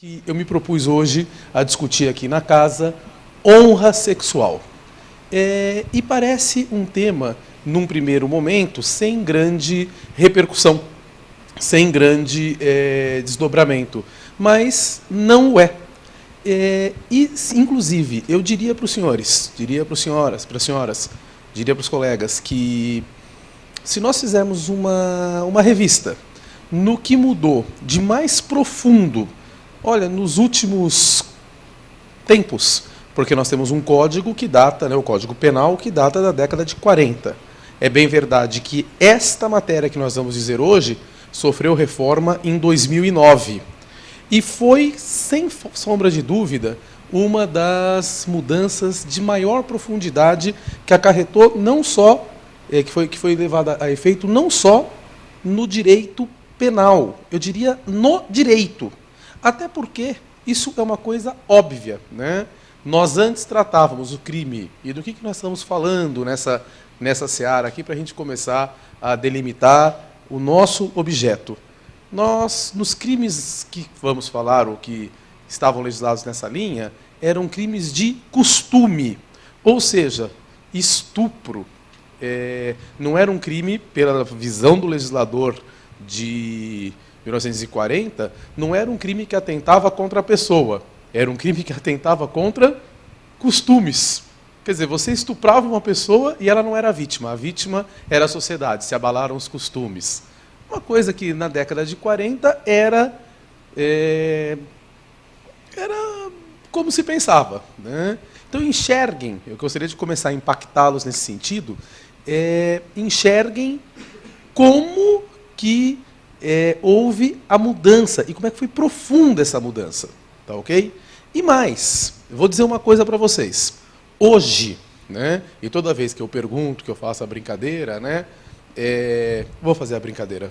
Que eu me propus hoje a discutir aqui na casa, honra sexual. E parece um tema, num primeiro momento, sem grande repercussão, sem grande desdobramento, mas não o é. Inclusive, eu diria para os senhores, diria para as senhoras, diria para os colegas, que se nós fizermos uma revista no que mudou de mais profundo, olha, nos últimos tempos, porque nós temos um código que data, o Código Penal, que data da década de 40. É bem verdade que esta matéria que nós vamos dizer hoje sofreu reforma em 2009. E foi, sem sombra de dúvida, uma das mudanças de maior profundidade que acarretou não só, que foi levada a efeito não só no direito penal, eu diria no direito. Até porque isso é uma coisa óbvia, né? Nós antes tratávamos o crime, e do que nós estamos falando nessa seara aqui, para a gente começar a delimitar o nosso objeto. Nós, nos crimes que vamos falar, ou que estavam legislados nessa linha, eram crimes de costume, ou seja, estupro. Não era um crime, pela visão do legislador de 1940, não era um crime que atentava contra a pessoa, era um crime que atentava contra costumes. Quer dizer, você estuprava uma pessoa e ela não era a vítima era a sociedade, se abalaram os costumes. Uma coisa que na década de 40 era como se pensava, né? Então enxerguem, eu gostaria de começar a impactá-los nesse sentido, enxerguem como que houve a mudança e como é que foi profunda essa mudança, tá ok? E mais, eu vou dizer uma coisa para vocês. Hoje, né, e toda vez que eu pergunto, que eu faço a brincadeira, né, vou fazer a brincadeira.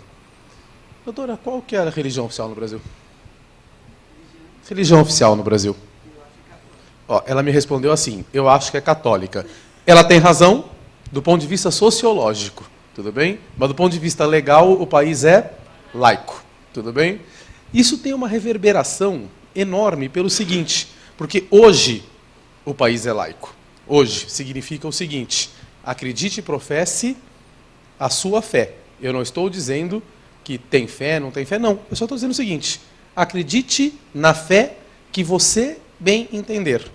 Doutora, qual que é a religião oficial no Brasil? Religião oficial no Brasil. Ó, ela me respondeu assim, eu acho que é católica. Ela tem razão do ponto de vista sociológico, tudo bem? Mas do ponto de vista legal, o país é laico, tudo bem? Isso tem uma reverberação enorme pelo seguinte, porque hoje o país é laico. Hoje significa o seguinte, acredite e professe a sua fé. Eu não estou dizendo que tem fé, não tem fé, não. Eu só estou dizendo o seguinte, acredite na fé que você bem entender.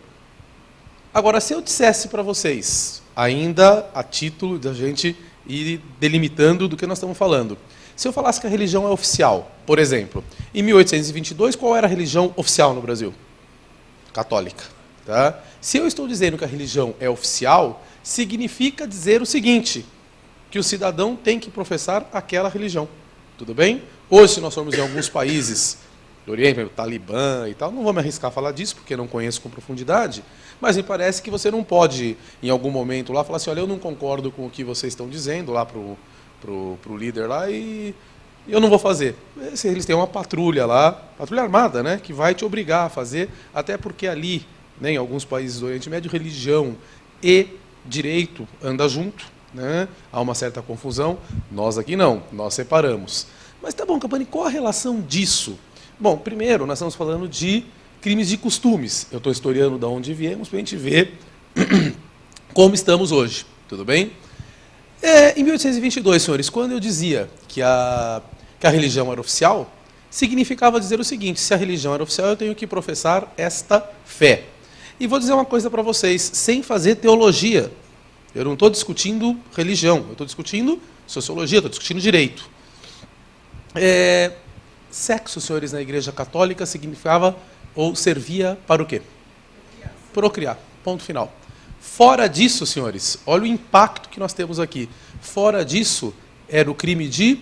Agora, se eu dissesse para vocês, ainda a título da gente ir delimitando do que nós estamos falando, se eu falasse que a religião é oficial, por exemplo, em 1822, qual era a religião oficial no Brasil? Católica. Tá? Se eu estou dizendo que a religião é oficial, significa dizer o seguinte, que o cidadão tem que professar aquela religião. Tudo bem? Hoje, se nós formos em alguns países do Oriente, o Talibã e tal, não vou me arriscar a falar disso, porque não conheço com profundidade, mas me parece que você não pode, em algum momento, lá falar assim, olha, eu não concordo com o que vocês estão dizendo lá para o líder lá e eu não vou fazer. Eles têm uma patrulha lá, patrulha armada, né, que vai te obrigar a fazer, até porque ali, né, em alguns países do Oriente Médio, religião e direito andam junto, né, há uma certa confusão. Nós aqui não, nós separamos. Mas tá bom, Capani, qual a relação disso? Bom, primeiro, nós estamos falando de crimes de costumes. Eu estou historiando de onde viemos para a gente ver como estamos hoje. Tudo bem? Em 1822, senhores, quando eu dizia que a religião era oficial, significava dizer o seguinte, se a religião era oficial, eu tenho que professar esta fé. E vou dizer uma coisa para vocês, sem fazer teologia. Eu não estou discutindo religião, eu estou discutindo sociologia, estou discutindo direito. Sexo, senhores, na Igreja Católica significava ou servia para o quê? Procriar. Ponto final. Fora disso, senhores, olha o impacto que nós temos aqui. Fora disso, era o crime de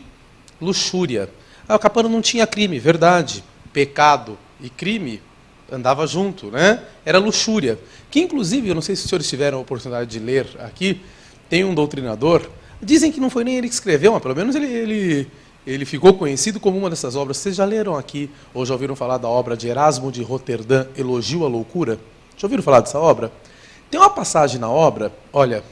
luxúria. O Capano não tinha crime, verdade. Pecado e crime andava junto, né? Era luxúria. Que, inclusive, eu não sei se os senhores tiveram a oportunidade de ler aqui, tem um doutrinador, dizem que não foi nem ele que escreveu, mas pelo menos ele ficou conhecido como uma dessas obras. Vocês já leram aqui, ou já ouviram falar da obra de Erasmo de Roterdã, Elogio à Loucura? Já ouviram falar dessa obra? Tem uma passagem na obra, olha,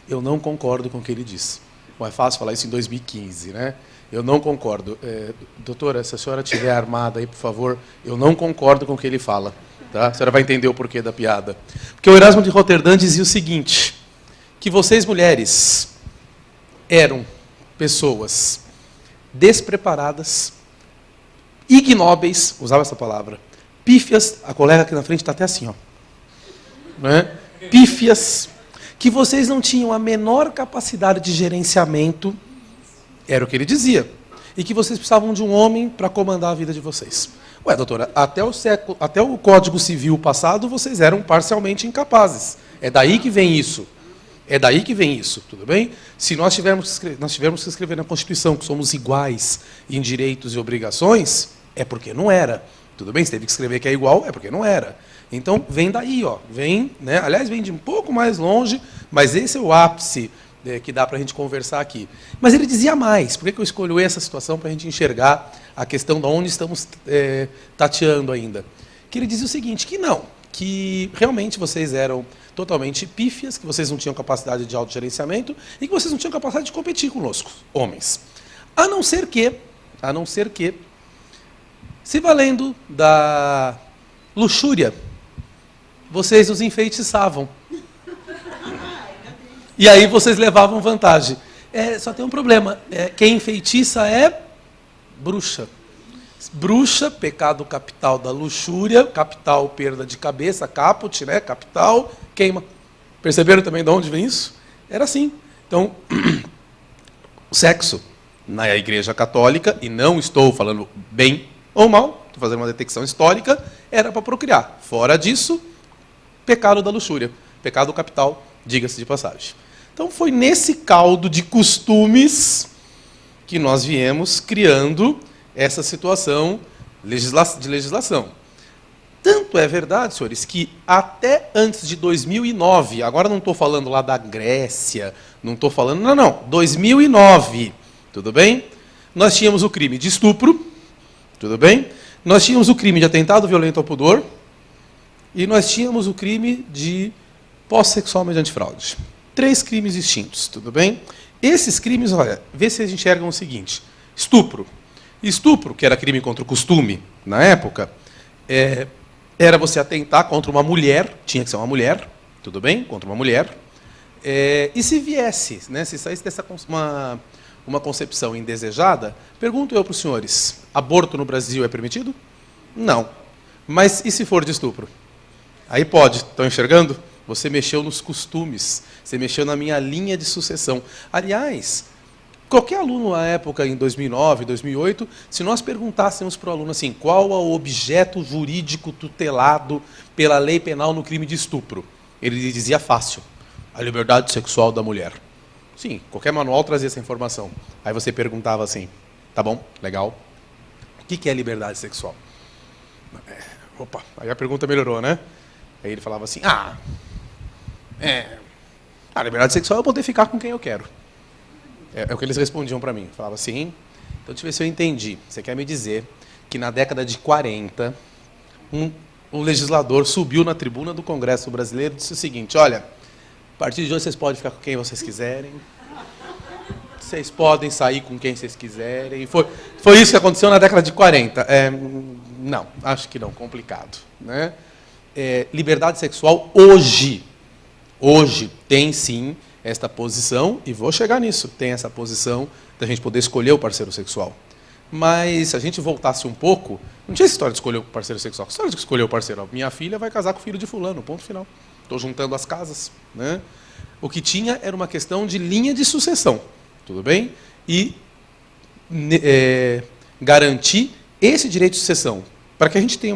eu não concordo com o que ele diz. Bom, é fácil falar isso em 2015, né? Eu não concordo. Doutora, se a senhora estiver armada aí, por favor, eu não concordo com o que ele fala. Tá? A senhora vai entender o porquê da piada. Porque o Erasmo de Roterdã dizia o seguinte, que vocês, mulheres, eram pessoas despreparadas, ignóbeis, usava essa palavra, pífias, a colega aqui na frente está até assim, ó, né? Pífias, que vocês não tinham a menor capacidade de gerenciamento, era o que ele dizia, e que vocês precisavam de um homem para comandar a vida de vocês. Ué, doutora, até o Código Civil passado, vocês eram parcialmente incapazes. É daí que vem isso. É daí que vem isso, tudo bem? Se nós tivermos que escrever na Constituição que somos iguais em direitos e obrigações, é porque não era. Tudo bem? Se teve que escrever que é igual, é porque não era. Então, vem daí, ó, vem, né? Aliás, vem de um pouco mais longe, mas esse é o ápice que dá para a gente conversar aqui. Mas ele dizia mais. Por que eu escolhi essa situação para a gente enxergar a questão de onde estamos tateando ainda? Que ele dizia o seguinte, que não, que realmente vocês eram totalmente pífias, que vocês não tinham capacidade de autogerenciamento e que vocês não tinham capacidade de competir conosco, homens. A não ser que, se valendo da luxúria, vocês os enfeitiçavam. E aí vocês levavam vantagem. Só tem um problema. Quem enfeitiça é bruxa. Bruxa, pecado capital da luxúria, capital perda de cabeça, caput, né? Capital, queima. Perceberam também de onde vem isso? Era assim. Então, o sexo na Igreja Católica, e não estou falando bem ou mal, estou fazendo uma detecção histórica, era para procriar. Fora disso, pecado da luxúria, pecado capital, diga-se de passagem. Então, foi nesse caldo de costumes que nós viemos criando essa situação de legislação. Tanto é verdade, senhores, que até antes de 2009, agora não estou falando lá da Grécia, não estou falando, não, 2009, tudo bem? Nós tínhamos o crime de estupro, tudo bem? Nós tínhamos o crime de atentado violento ao pudor e nós tínhamos o crime de posse sexual mediante fraude. 3 crimes distintos, tudo bem? Esses crimes, olha, vê se eles enxergam o seguinte, estupro. Estupro, que era crime contra o costume, na época, era você atentar contra uma mulher, tinha que ser uma mulher, tudo bem? Contra uma mulher. E se viesse, né, se saísse dessa uma concepção indesejada, pergunto eu para os senhores, aborto no Brasil é permitido? Não. Mas e se for de estupro? Aí pode, estão enxergando? Você mexeu nos costumes, você mexeu na minha linha de sucessão. Aliás, qualquer aluno na época, em 2009, 2008, se nós perguntássemos para o aluno assim, qual é o objeto jurídico tutelado pela lei penal no crime de estupro? Ele dizia fácil, a liberdade sexual da mulher. Sim, qualquer manual trazia essa informação. Aí você perguntava assim, tá bom, legal, o que é liberdade sexual? Opa, aí a pergunta melhorou, né? Aí ele falava assim, a liberdade sexual é eu poder ficar com quem eu quero. É o que eles respondiam para mim. Falava assim, então deixa eu ver se eu entendi. Você quer me dizer que na década de 40, um legislador subiu na tribuna do Congresso Brasileiro e disse o seguinte, olha, a partir de hoje vocês podem ficar com quem vocês quiserem, vocês podem sair com quem vocês quiserem. Foi isso que aconteceu na década de 40. Não, acho que não, complicado. Né? Liberdade sexual hoje tem sim esta posição, e vou chegar nisso, tem essa posição da gente poder escolher o parceiro sexual. Mas se a gente voltasse um pouco, não tinha essa história de escolher o parceiro sexual. Que história de escolher o parceiro? Minha filha vai casar com o filho de fulano, ponto final. Estou juntando as casas. Né? O que tinha era uma questão de linha de sucessão, tudo bem? E garantir esse direito de sucessão. Para que a gente tenha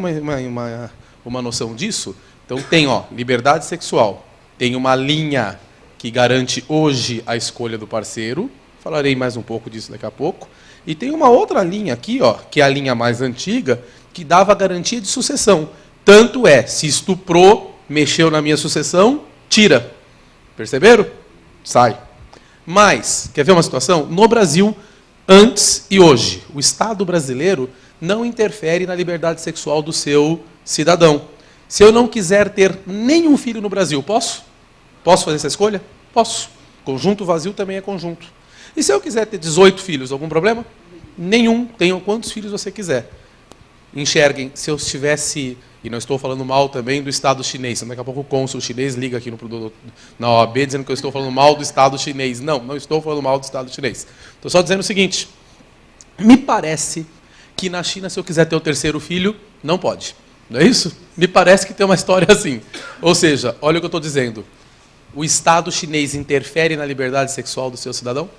uma noção disso, então tem liberdade sexual, tem uma linha que garante hoje a escolha do parceiro, falarei mais um pouco disso daqui a pouco, e tem uma outra linha aqui, que é a linha mais antiga, que dava garantia de sucessão. Tanto se estuprou, mexeu na minha sucessão, tira. Perceberam? Sai. Mas, quer ver uma situação? No Brasil, antes e hoje, o Estado brasileiro não interfere na liberdade sexual do seu cidadão. Se eu não quiser ter nenhum filho no Brasil, posso? Posso fazer essa escolha? Posso. Conjunto vazio também é conjunto. E se eu quiser ter 18 filhos, algum problema? Nenhum. Tenham quantos filhos você quiser. Enxerguem, se eu estivesse, e não estou falando mal também do Estado chinês, daqui a pouco o cônsul chinês liga aqui na OAB dizendo que eu estou falando mal do Estado chinês. Não, não estou falando mal do Estado chinês. Estou só dizendo o seguinte, me parece que na China, se eu quiser ter o terceiro filho, não pode. Não é isso? Me parece que tem uma história assim. Ou seja, olha o que eu estou dizendo. O Estado chinês interfere na liberdade sexual do seu cidadão?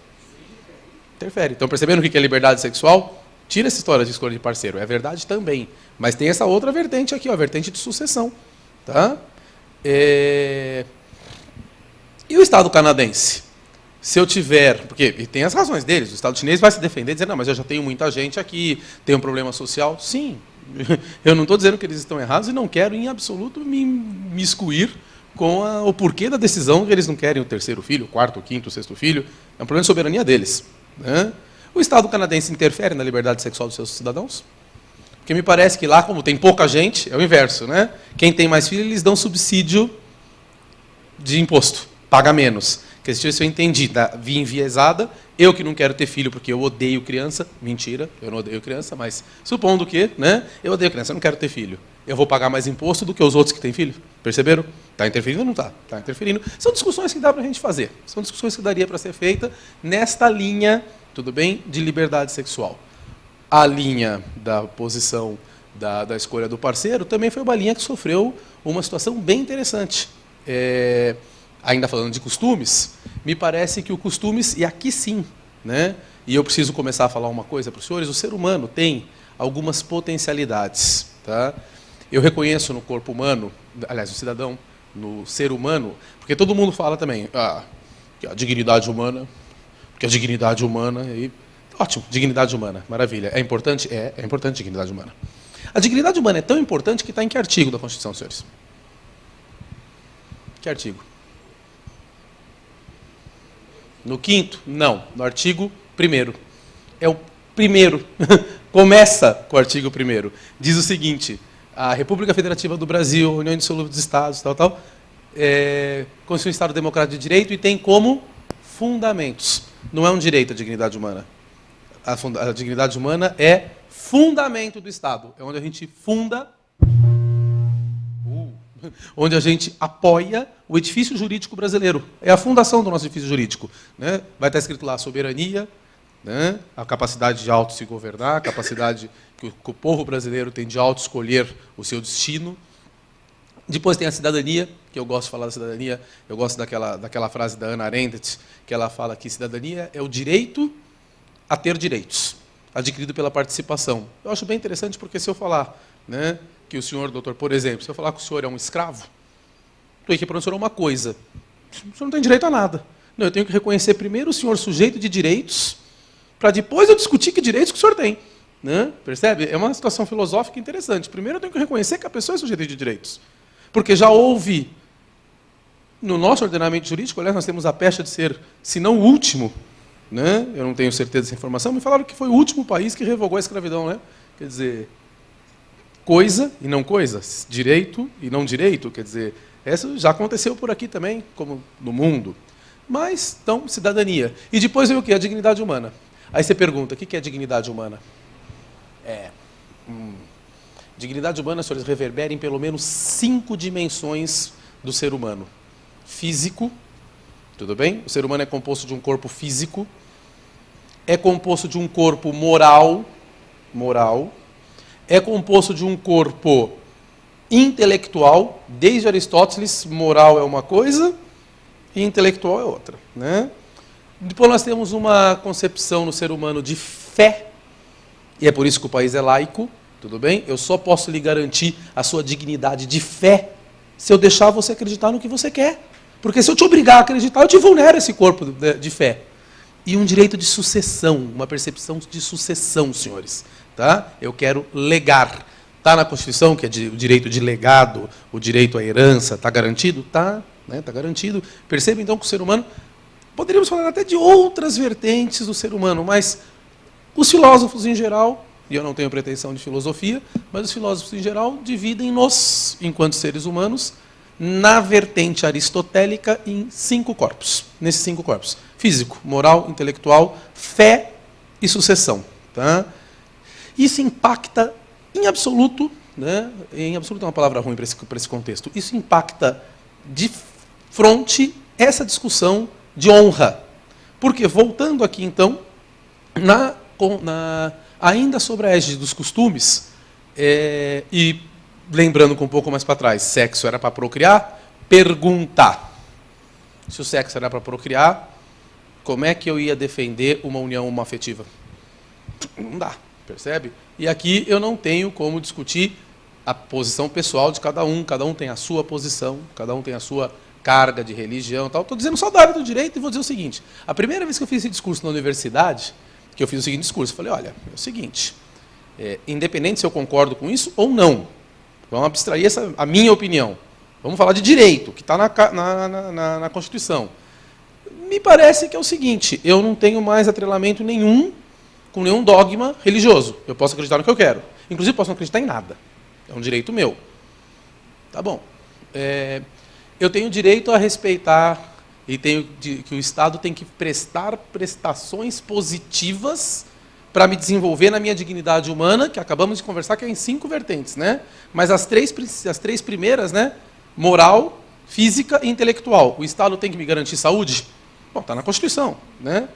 Interfere. Estão percebendo o que é liberdade sexual? Tira essa história de escolha de parceiro. É verdade também. Mas tem essa outra vertente aqui, ó, a vertente de sucessão. Tá? E o Estado canadense? Se eu tiver... Porque e tem as razões deles. O Estado chinês vai se defender, dizendo, não, mas eu já tenho muita gente aqui, tem um problema social. Sim. Eu não estou dizendo que eles estão errados e não quero, em absoluto, me excluir com o porquê da decisão que eles não querem o terceiro filho, o quarto, o quinto, o sexto filho. É um problema de soberania deles. Né? O Estado canadense interfere na liberdade sexual dos seus cidadãos? Porque me parece que lá, como tem pouca gente, é o inverso. Né? Quem tem mais filhos, eles dão subsídio de imposto, paga menos. Que se eu entendi, da via enviesada, eu que não quero ter filho porque eu odeio criança, mentira, eu não odeio criança, mas supondo que, né, eu odeio criança, eu não quero ter filho. Eu vou pagar mais imposto do que os outros que têm filho? Perceberam? Está interferindo ou não está? Está interferindo. São discussões que dá para a gente fazer. São discussões que daria para ser feita nesta linha, tudo bem, de liberdade sexual. A linha da posição da escolha do parceiro também foi uma linha que sofreu uma situação bem interessante. Ainda falando de costumes, me parece que o costumes, e aqui sim, né, e eu preciso começar a falar uma coisa para os senhores, o ser humano tem algumas potencialidades. Tá? Eu reconheço no corpo humano, aliás, no cidadão, no ser humano, porque todo mundo fala também, que a dignidade humana, porque a dignidade humana, e, ótimo, dignidade humana, maravilha. É importante? É importante a dignidade humana. A dignidade humana é tão importante que está em que artigo da Constituição, senhores? Que artigo? No 5º? Não. No artigo 1º. É o primeiro. Começa com o artigo 1º. Diz o seguinte, a República Federativa do Brasil, União Indissolúvel dos Estados, constitui um Estado democrático de direito e tem como fundamentos. Não é um direito a dignidade humana. A dignidade humana é fundamento do Estado. É onde a gente funda... onde a gente apoia o edifício jurídico brasileiro. É a fundação do nosso edifício jurídico. Né? Vai estar escrito lá a soberania, né? A capacidade de auto se governar, a capacidade que o povo brasileiro tem de auto escolher o seu destino. Depois tem a cidadania, que eu gosto de falar da cidadania, eu gosto daquela frase da Hannah Arendt, que ela fala que cidadania é o direito a ter direitos, adquirido pela participação. Eu acho bem interessante porque se eu falar... né, que o senhor, doutor, por exemplo, se eu falar que o senhor é um escravo, estou aqui para o senhor uma coisa. O senhor não tem direito a nada. Não, eu tenho que reconhecer primeiro o senhor sujeito de direitos, para depois eu discutir que direitos que o senhor tem. Né? Percebe? É uma situação filosófica interessante. Primeiro eu tenho que reconhecer que a pessoa é sujeita de direitos. Porque já houve, no nosso ordenamento jurídico, aliás, nós temos a pecha de ser, se não o último, né? Eu não tenho certeza dessa informação, me falaram que foi o último país que revogou a escravidão. Né? Quer dizer... coisa e não coisa, direito e não direito, quer dizer, isso já aconteceu por aqui também, como no mundo. Mas, então, cidadania. E depois vem o quê? A dignidade humana. Aí você pergunta, o que é dignidade humana? Dignidade humana, senhores, reverbera em pelo menos 5 dimensões do ser humano. Físico, tudo bem? O ser humano é composto de um corpo físico, é composto de um corpo moral, é composto de um corpo intelectual, desde Aristóteles, moral é uma coisa e intelectual é outra. Né? Depois nós temos uma concepção no ser humano de fé, e é por isso que o país é laico, tudo bem? Eu só posso lhe garantir a sua dignidade de fé se eu deixar você acreditar no que você quer. Porque se eu te obrigar a acreditar, eu te vulnero esse corpo de fé. E um direito de sucessão, uma percepção de sucessão, senhores. Tá? Eu quero legar. Está na Constituição, que é o direito de legado, o direito à herança, está garantido? Está, né? Tá garantido. Perceba, então, que o ser humano... Poderíamos falar até de outras vertentes do ser humano, mas os filósofos, em geral, e eu não tenho pretensão de filosofia, mas os filósofos, em geral, dividem-nos, enquanto seres humanos, na vertente aristotélica em 5 corpos. Nesses 5 corpos. Físico, moral, intelectual, fé e sucessão. Tá? Isso impacta em absoluto, né? Em absoluto é uma palavra ruim para esse contexto, isso impacta de frente essa discussão de honra. Porque, voltando aqui então, ainda sobre a égide dos costumes, e lembrando com um pouco mais para trás, sexo era para procriar, perguntar. Se o sexo era para procriar, como é que eu ia defender uma união homoafetiva? Não dá, percebe? E aqui eu não tenho como discutir a posição pessoal de cada um tem a sua posição, cada um tem a sua carga de religião, tal. Estou dizendo só da área do direito e vou dizer o seguinte, a primeira vez que eu fiz esse discurso na universidade, que eu fiz o seguinte discurso, eu falei, olha, é o seguinte, independente se eu concordo com isso ou não, vamos abstrair a minha opinião, vamos falar de direito, que está na Constituição. Me parece que é o seguinte, eu não tenho mais atrelamento nenhum com nenhum dogma religioso. Eu posso acreditar no que eu quero. Inclusive, posso não acreditar em nada. É um direito meu. Tá bom. Eu tenho direito a respeitar e que o Estado tem que prestar prestações positivas para me desenvolver na minha dignidade humana, que acabamos de conversar, que é em 5 vertentes, né? Mas as três primeiras, né? Moral, física e intelectual. O Estado tem que me garantir saúde? Bom, está na Constituição, né?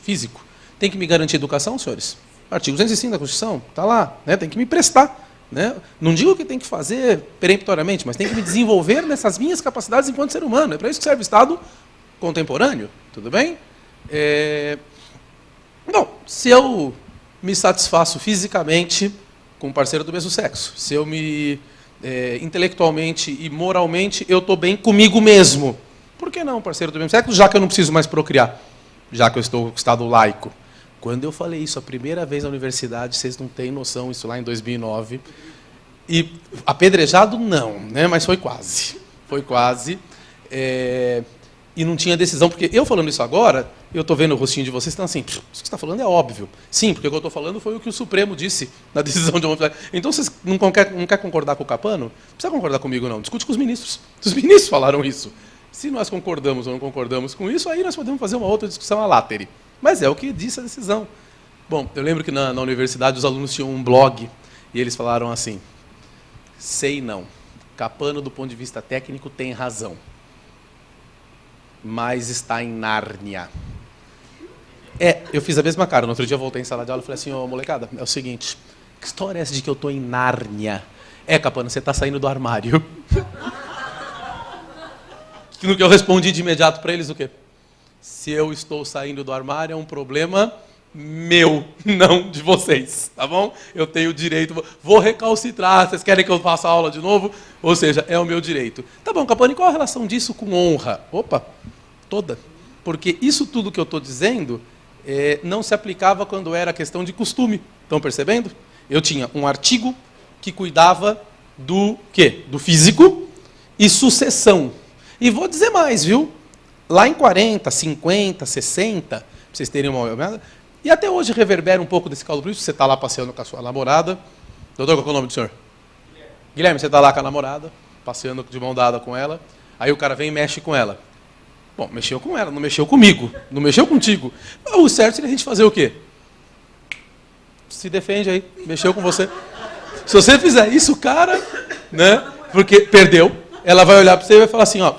Físico. Tem que me garantir educação, senhores? Artigo 205 da Constituição, está lá, né? Tem que me prestar. Né? Não digo que tem que fazer peremptoriamente, mas tem que me desenvolver nessas minhas capacidades enquanto ser humano. É para isso que serve o Estado contemporâneo, tudo bem? Bom, se eu me satisfaço fisicamente com um parceiro do mesmo sexo, se eu me intelectualmente e moralmente eu estou bem comigo mesmo, por que não um parceiro do mesmo sexo, já que eu não preciso mais procriar, já que eu estou em estado laico? Quando eu falei isso a primeira vez na universidade, vocês não têm noção, isso lá em 2009, e apedrejado não, né? Mas foi quase. Foi quase. E não tinha decisão, porque eu falando isso agora, eu estou vendo o rostinho de vocês, estão assim, isso que você está falando é óbvio. Sim, porque o que eu estou falando foi o que o Supremo disse na decisão de homofilia. Então, vocês não quer concordar com o Capano? Não precisa concordar comigo, não. Discute com os ministros. Os ministros falaram isso. Se nós concordamos ou não concordamos com isso, aí nós podemos fazer uma outra discussão à látere. Mas é o que disse a decisão. Bom, eu lembro que na universidade os alunos tinham um blog e eles falaram assim, sei não, Capano do ponto de vista técnico tem razão, mas está em Nárnia. Eu fiz a mesma cara, no outro dia eu voltei em sala de aula e falei assim, ô molecada, é o seguinte, que história é essa de que eu estou em Nárnia? Capano, você está saindo do armário. No que eu respondi de imediato para eles, o quê? Se eu estou saindo do armário, é um problema meu, não de vocês, tá bom? Eu tenho o direito, vou recalcitrar, vocês querem que eu faça aula de novo? Ou seja, é o meu direito. Tá bom, Capone, qual a relação disso com honra? Opa, toda. Porque isso tudo que eu estou dizendo não se aplicava quando era questão de costume. Estão percebendo? Eu tinha um artigo que cuidava do quê? Do físico e sucessão. E vou dizer mais, viu? Lá em 40, 50, 60, para vocês terem uma olhada, e até hoje reverbera um pouco desse caldo político, você está lá passeando com a sua namorada. Doutor, qual é o nome do senhor? Guilherme, você está lá com a namorada, passeando de mão dada com ela, aí o cara vem e mexe com ela. Bom, mexeu com ela, não mexeu comigo, não mexeu contigo. O certo seria a gente fazer o quê? Se defende aí, mexeu com você. Se você fizer isso, cara, né, porque perdeu, ela vai olhar para você e vai falar assim, ó,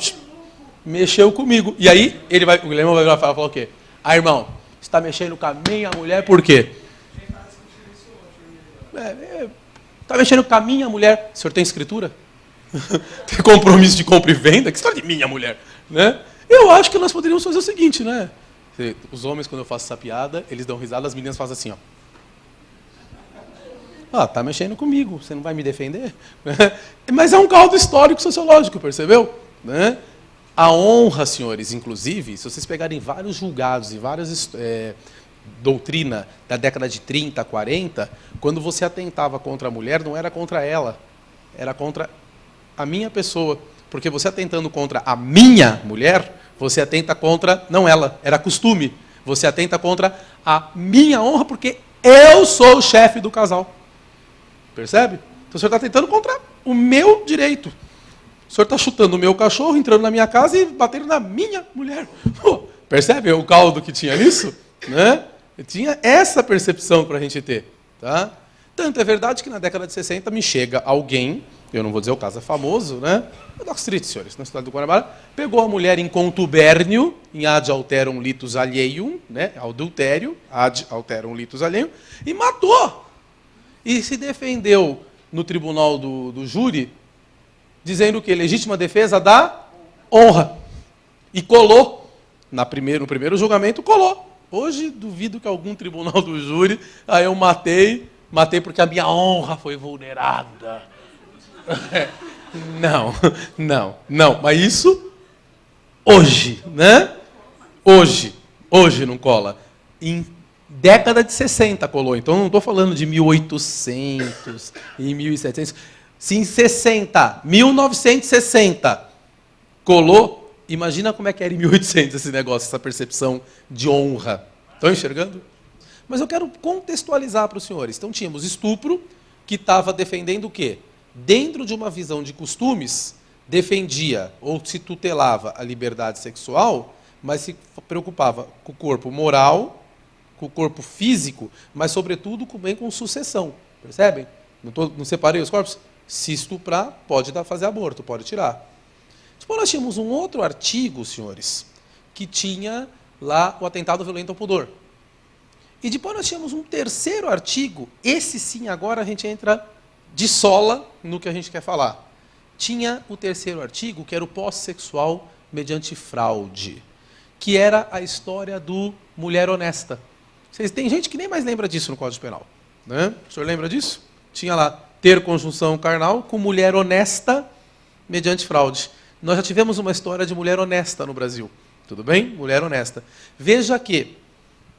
mexeu comigo. E aí, o Guilherme vai virar e falar o quê? Ah, irmão, você está mexendo com a minha mulher por quê? Está mexendo com a minha mulher. O senhor tem escritura? Tem compromisso de compra e venda? Que história de minha mulher? Né? Eu acho que nós poderíamos fazer o seguinte, né? Os homens, quando eu faço essa piada, eles dão risada, as meninas fazem assim, ó. Tá mexendo comigo, você não vai me defender? Mas é um caldo histórico sociológico, percebeu? Né? A honra, senhores, inclusive, se vocês pegarem vários julgados e várias doutrina da década de 30, 40, quando você atentava contra a mulher, não era contra ela, era contra a minha pessoa. Porque você atentando contra a minha mulher, você atenta contra, não ela, era costume. Você atenta contra a minha honra, porque eu sou o chefe do casal. Percebe? Então você está atentando contra o meu direito. O senhor está chutando o meu cachorro, entrando na minha casa e batendo na minha mulher. Pô, percebe o caldo que tinha nisso? Né? Tinha essa percepção para a gente ter. Tá? Tanto é verdade que na década de 60 me chega alguém, eu não vou dizer o caso é famoso, né? É Dock Street, senhores, na cidade do Guanabara, pegou a mulher em contubérnio, em ad alterum litus alieium, né? Adultério, ad alterum litus alieium, e matou. E se defendeu no tribunal do júri, dizendo que legítima defesa da honra. E colou. No primeiro julgamento, colou. Hoje, duvido que algum tribunal do júri, eu matei porque a minha honra foi vulnerada. Não. Mas isso, hoje, né? Hoje não cola. Em década de 60 colou. Então, não estou falando de 1800 e 1700. Se em 1960, colou, imagina como é que era em 1800 esse negócio, essa percepção de honra. Estão enxergando? Mas eu quero contextualizar para os senhores. Então, tínhamos estupro, que estava defendendo o quê? Dentro de uma visão de costumes, defendia ou se tutelava a liberdade sexual, mas se preocupava com o corpo moral, com o corpo físico, mas, sobretudo, bem com sucessão. Percebem? Não separei os corpos? Se estuprar, pode fazer aborto, pode tirar. Depois nós tínhamos um outro artigo, senhores, que tinha lá o atentado violento ao pudor. E depois nós tínhamos um terceiro artigo, esse sim, agora a gente entra de sola no que a gente quer falar. Tinha o terceiro artigo, que era o pós-sexual mediante fraude, que era a história do mulher honesta. Tem gente que nem mais lembra disso no Código Penal. Né? O senhor lembra disso? Tinha lá, ter conjunção carnal com mulher honesta mediante fraude. Nós já tivemos uma história de mulher honesta no Brasil. Tudo bem? Mulher honesta. Veja que,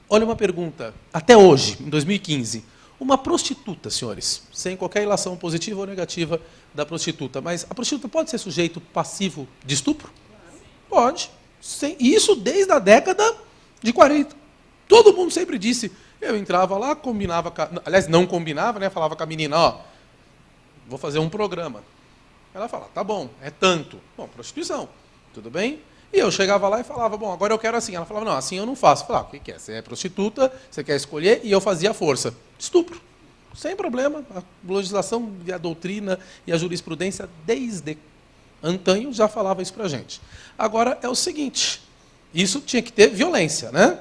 olha uma pergunta, até hoje, em 2015, uma prostituta, senhores, sem qualquer ilação positiva ou negativa da prostituta, mas a prostituta pode ser sujeito passivo de estupro? Pode. Isso desde a década de 40. Todo mundo sempre disse, eu entrava lá, combinava, aliás, não combinava, né? Falava com a menina, ó, vou fazer um programa. Ela fala, tá bom, é tanto. Bom, prostituição, tudo bem? E eu chegava lá e falava, bom, agora eu quero assim. Ela falava, não, assim eu não faço. Eu falava, o que é? Você é prostituta, você quer escolher, e eu fazia a força. Estupro. Sem problema. A legislação e a doutrina e a jurisprudência, desde antanho, já falava isso pra gente. Agora é o seguinte, isso tinha que ter violência, né?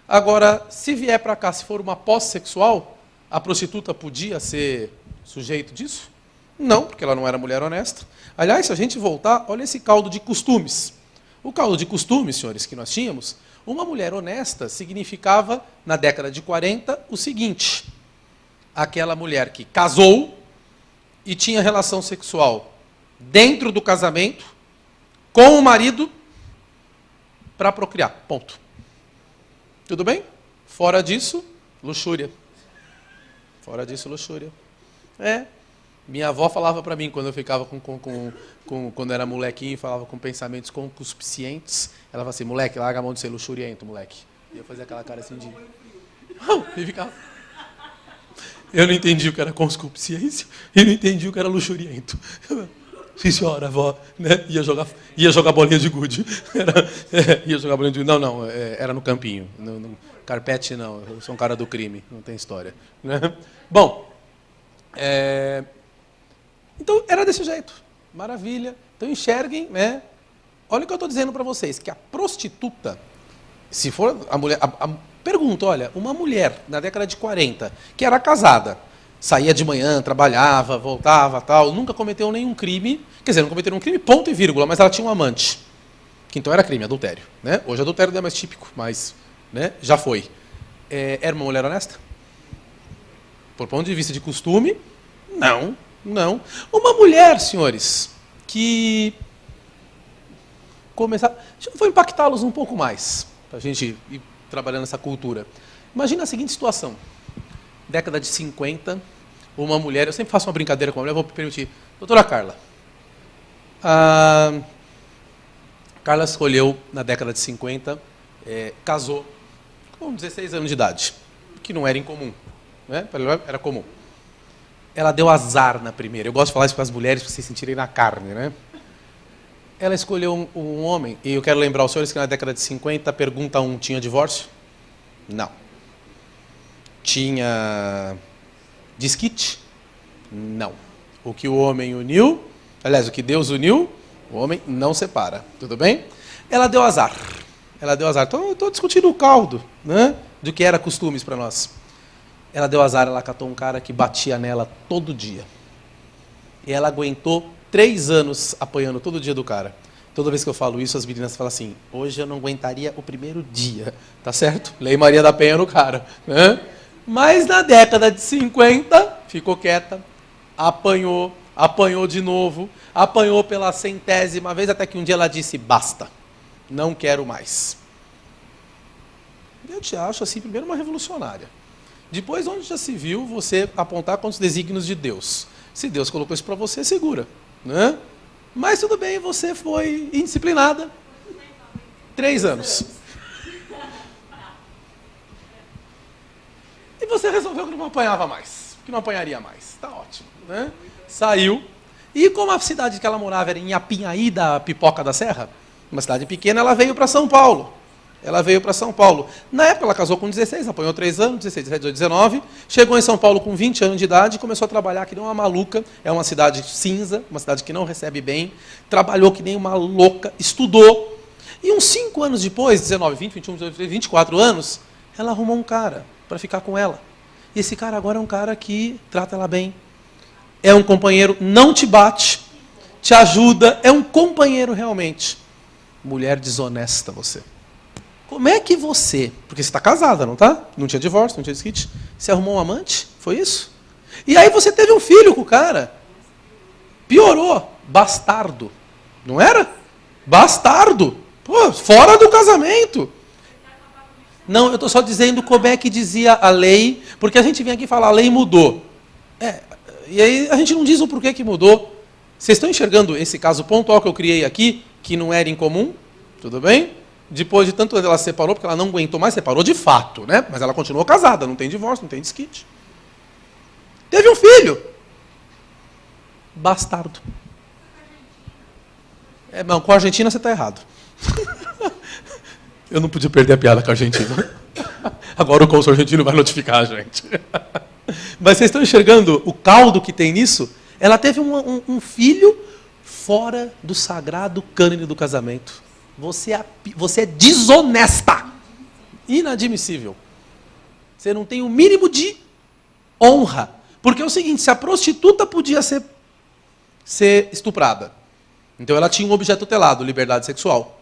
Agora, se vier para cá, se for uma pós-sexual, a prostituta podia ser sujeito disso? Não, porque ela não era mulher honesta. Aliás, se a gente voltar, olha esse caldo de costumes. O caldo de costumes, senhores, que nós tínhamos, uma mulher honesta significava, na década de 40, o seguinte: aquela mulher que casou e tinha relação sexual dentro do casamento com o marido para procriar. Ponto. Tudo bem? Fora disso, luxúria. Fora disso, luxúria. Minha avó falava para mim, quando eu ficava quando era molequinho, falava com pensamentos concupiscentes. Ela falava assim, moleque, larga a mão de ser luxuriento, moleque. E eu fazia aquela cara assim de... Não, e ficava... Eu não entendi o que era concupiscência e não entendi o que era luxuriento. Sim, senhora, avó, né? Ia jogar bolinha de gude. Ia jogar bolinha de gude. Não, era no campinho. No carpete, não. Eu sou um cara do crime, não tem história. Né? Bom, então era desse jeito. Maravilha. Então enxerguem, né? Olha o que eu estou dizendo para vocês, que a prostituta, se for a mulher... Pergunta, olha, uma mulher na década de 40, que era casada, saía de manhã, trabalhava, voltava, tal, nunca cometeu nenhum crime, quer dizer, não cometeu nenhum crime, ponto e vírgula, mas ela tinha um amante, que então era crime, adultério. Né? Hoje adultério não é mais típico, mas né, já foi. Era uma mulher honesta? Por ponto de vista de costume, não. Uma mulher, senhores, que começar... Vou impactá-los um pouco mais, para a gente ir trabalhando essa cultura. Imagina a seguinte situação. Década de 50, uma mulher... Eu sempre faço uma brincadeira com a mulher, vou permitir. Doutora Carla. A Carla escolheu, na década de 50, casou com 16 anos de idade, que não era incomum. Né? Era comum. Ela deu azar na primeira. Eu gosto de falar isso para as mulheres, para vocês sentirem na carne. Né? Ela escolheu um homem, e eu quero lembrar os senhores que na década de 50, pergunta 1, tinha divórcio? Não. Tinha desquite? Não. O que o homem uniu, aliás, o que Deus uniu, o homem não separa. Tudo bem? Ela deu azar. Ela deu azar. Então, eu estou discutindo o caldo, né, do que era costumes para nós. Ela deu azar, ela catou um cara que batia nela todo dia. E ela aguentou 3 anos apanhando todo dia do cara. Toda vez que eu falo isso, as meninas falam assim, hoje eu não aguentaria o primeiro dia. Tá certo? Lei Maria da Penha no cara. Né? Mas na década de 50, ficou quieta, apanhou de novo, apanhou pela 100ª vez, até que um dia ela disse, basta, não quero mais. Eu te acho assim, primeiro uma revolucionária. Depois, onde já se viu você apontar contra os desígnios de Deus? Se Deus colocou isso para você, segura. Né? Mas tudo bem, você foi indisciplinada. 3 anos. E você resolveu que não apanhava mais. Que não apanharia mais. Está ótimo. Né? Saiu. E como a cidade que ela morava era em Apinhaí da Pipoca da Serra, uma cidade pequena, ela veio para São Paulo. Na época ela casou com 16, apanhou 3 anos, 16, 17, 18, 19. Chegou em São Paulo com 20 anos de idade e começou a trabalhar que nem uma maluca. É uma cidade cinza, uma cidade que não recebe bem. Trabalhou que nem uma louca, estudou. E uns 5 anos depois, 19, 20, 21, 22, 24 anos, ela arrumou um cara para ficar com ela. E esse cara agora é um cara que trata ela bem. É um companheiro, não te bate, te ajuda, é um companheiro realmente. Mulher desonesta você. Como é que você, porque você está casada, não está? Não tinha divórcio, não tinha desquite. Você arrumou um amante? Foi isso? E aí você teve um filho com o cara. Piorou. Bastardo. Não era? Bastardo. Pô, fora do casamento. Não, eu estou só dizendo como é que dizia a lei, porque a gente vem aqui falar, a lei mudou. E aí a gente não diz o porquê que mudou. Vocês estão enxergando esse caso pontual que eu criei aqui, que não era incomum? Tudo bem? Depois de tanto ela separou, porque ela não aguentou mais, separou de fato, né? Mas ela continuou casada, não tem divórcio, não tem desquite. Teve um filho. Bastardo. Não, com a Argentina você está errado. Eu não podia perder a piada com a Argentina. Agora o cônsul argentino vai notificar a gente. Mas vocês estão enxergando o caldo que tem nisso? Ela teve um filho fora do sagrado cânone do casamento. Você é desonesta. Inadmissível. Você não tem o mínimo de honra. Porque é o seguinte, se a prostituta podia ser estuprada, então ela tinha um objeto tutelado, liberdade sexual.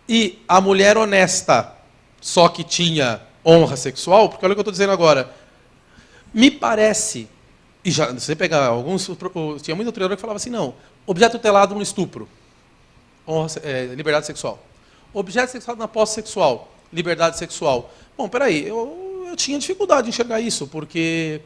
E a mulher honesta, só que tinha honra sexual, porque olha o que eu estou dizendo agora. Me parece, e já, se você pegar alguns, tinha muito treinador que falava assim, não, objeto tutelado no estupro. Liberdade sexual. Objeto sexual na posse sexual, liberdade sexual. Bom, peraí, eu tinha dificuldade de enxergar isso, porque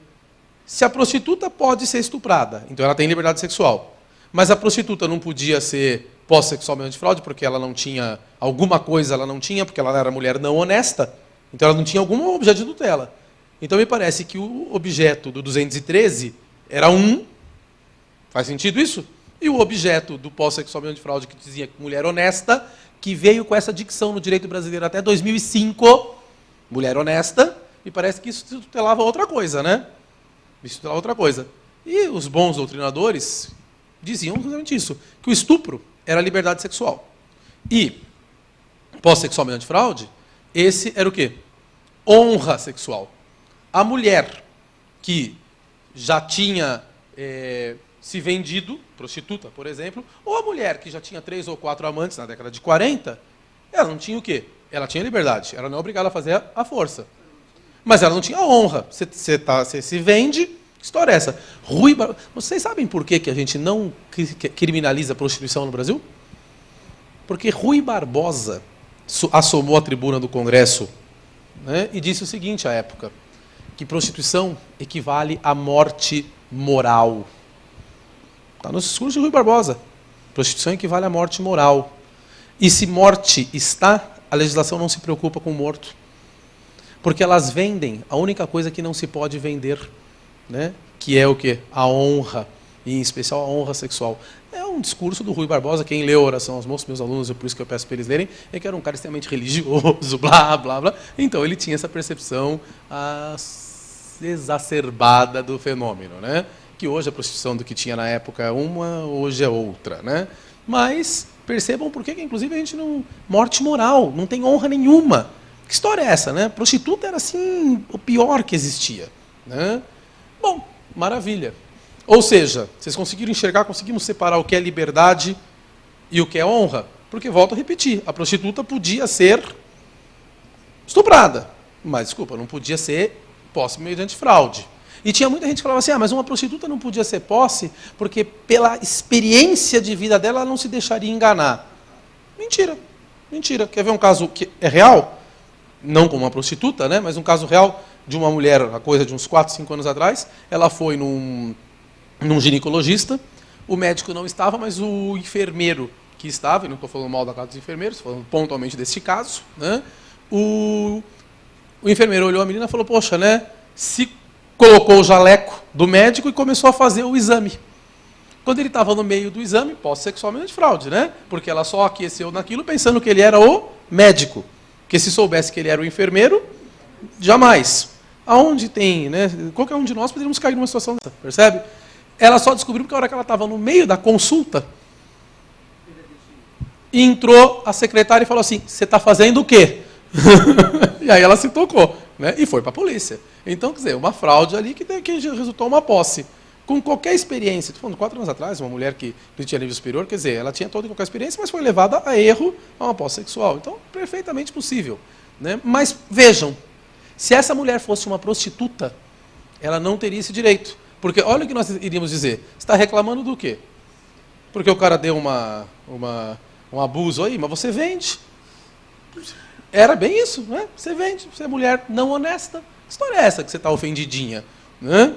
se a prostituta pode ser estuprada, então ela tem liberdade sexual, mas a prostituta não podia ser posse sexualmente de fraude, porque ela não tinha, alguma coisa ela não tinha, porque ela era mulher não honesta, então ela não tinha algum objeto de tutela. Então me parece que o objeto do 213 era faz sentido isso? E o objeto do pós-sexualmente de fraude, que dizia mulher honesta, que veio com essa dicção no direito brasileiro até 2005, mulher honesta, e parece que isso tutelava outra coisa, né? Isso tutelava outra coisa. E os bons doutrinadores diziam exatamente isso, que o estupro era liberdade sexual. E pós-sexualmente de fraude, esse era o quê? Honra sexual. A mulher que já tinha se vendido, prostituta, por exemplo, ou a mulher que já tinha 3 ou 4 amantes na década de 40, ela não tinha o quê? Ela tinha liberdade, ela não é obrigada a fazer a força. Mas ela não tinha honra. Você se vende, que história é essa? Vocês sabem por que a gente não criminaliza a prostituição no Brasil? Porque Rui Barbosa assomou à tribuna do Congresso, né, e disse o seguinte à época, que prostituição equivale à morte moral. Está no discurso de Rui Barbosa. Prostituição equivale à morte moral. E se morte está, a legislação não se preocupa com o morto. Porque elas vendem a única coisa que não se pode vender, né? Que é o quê? A honra, e em especial a honra sexual. É um discurso do Rui Barbosa. Quem leu a Oração aos Moços, meus alunos, por isso que eu peço para eles lerem, é que era um cara extremamente religioso, blá, blá, blá. Então, ele tinha essa percepção exacerbada do fenômeno, né? Que hoje a prostituição do que tinha na época é uma, hoje é outra, né? Mas percebam por que, inclusive, a gente não... Morte moral, não tem honra nenhuma. Que história é essa, né? Prostituta era, assim, o pior que existia, né? Bom, maravilha. Ou seja, vocês conseguiram enxergar, conseguimos separar o que é liberdade e o que é honra? Porque, volto a repetir, a prostituta podia ser estuprada, mas, desculpa, não podia ser posse mediante fraude. E tinha muita gente que falava assim, mas uma prostituta não podia ser posse porque pela experiência de vida dela, ela não se deixaria enganar. Mentira, mentira. Quer ver um caso que é real? Não como uma prostituta, né? Mas um caso real de uma mulher, a coisa de uns 4, 5 anos atrás. Ela foi num ginecologista, o médico não estava, mas o enfermeiro que estava, e não estou falando mal da casa dos enfermeiros, estou falando pontualmente deste caso, né? O enfermeiro olhou a menina e falou, poxa, né? Se colocou o jaleco do médico e começou a fazer o exame. Quando ele estava no meio do exame, posse sexualmente fraude, né? Porque ela só aqueceu naquilo pensando que ele era o médico. Porque se soubesse que ele era o enfermeiro, jamais. Aonde tem, né? Qualquer um de nós poderíamos cair numa situação dessa, percebe? Ela só descobriu porque a hora que ela estava no meio da consulta, entrou a secretária e falou assim, você está fazendo o quê? E aí ela se tocou, né? E foi para a polícia. Então, quer dizer, uma fraude ali que resultou uma posse. Com qualquer experiência, estou falando 4 anos atrás, uma mulher que não tinha nível superior, quer dizer, ela tinha toda e qualquer experiência, mas foi levada a erro a uma posse sexual. Então, perfeitamente possível, né? Mas vejam, se essa mulher fosse uma prostituta, ela não teria esse direito. Porque olha o que nós iríamos dizer. Você está reclamando do quê? Porque o cara deu um abuso aí, mas você vende. Era bem isso, né? Você vende, você é mulher não honesta. Que história é essa que você está ofendidinha? Né?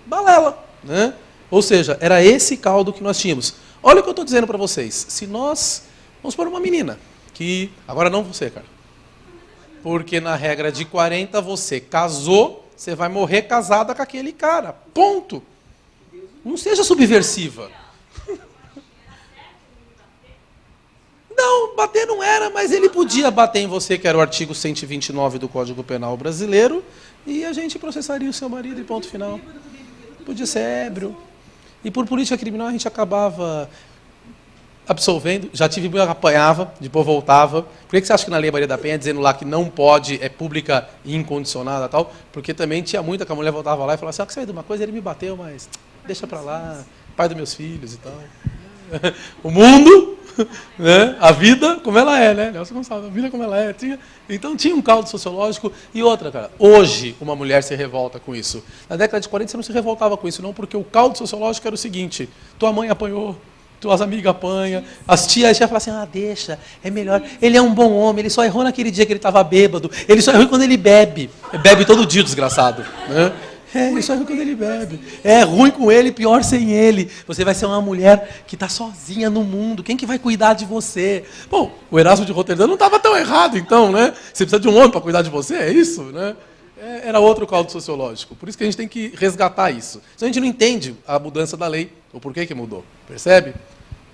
Balela. Né? Ou seja, era esse caldo que nós tínhamos. Olha o que eu estou dizendo para vocês. Se nós... Vamos pôr uma menina, que... Agora não você, cara. Porque na regra de 40, você casou, você vai morrer casada com aquele cara. Ponto. Não seja subversiva. Não, bater não era, mas ele podia bater em você, que era o artigo 129 do Código Penal brasileiro, e a gente processaria o seu marido e ponto final. Podia ser ébrio. E por política criminal a gente acabava absolvendo. Já tive muito, apanhava, depois voltava. Por que você acha que na Lei Maria da Penha, dizendo lá que não pode, é pública e incondicionada e tal? Porque também tinha muita que a mulher voltava lá e falava assim, que você vai de uma coisa, ele me bateu, mas deixa pra lá, pai dos meus filhos e tal. O mundo, né? A vida como ela é, né? Nelson Gonçalves, a vida como ela é. Então tinha um caldo sociológico. E outra, cara, hoje uma mulher se revolta com isso. Na década de 40 você não se revoltava com isso, não, porque o caldo sociológico era o seguinte, tua mãe apanhou, tuas amigas apanham, as tias já falam assim, deixa, é melhor, ele é um bom homem, ele só errou naquele dia que ele estava bêbado, ele só errou quando ele bebe. Bebe todo dia, desgraçado. Né? Ele só erra quando ele bebe. É ruim com ele, pior sem ele. Você vai ser uma mulher que está sozinha no mundo. Quem que vai cuidar de você? Bom, o Erasmo de Roterdã não estava tão errado, então, né? Você precisa de um homem para cuidar de você, é isso, né? Era outro caldo sociológico. Por isso que a gente tem que resgatar isso. Se a gente não entende a mudança da lei, o porquê que mudou, percebe?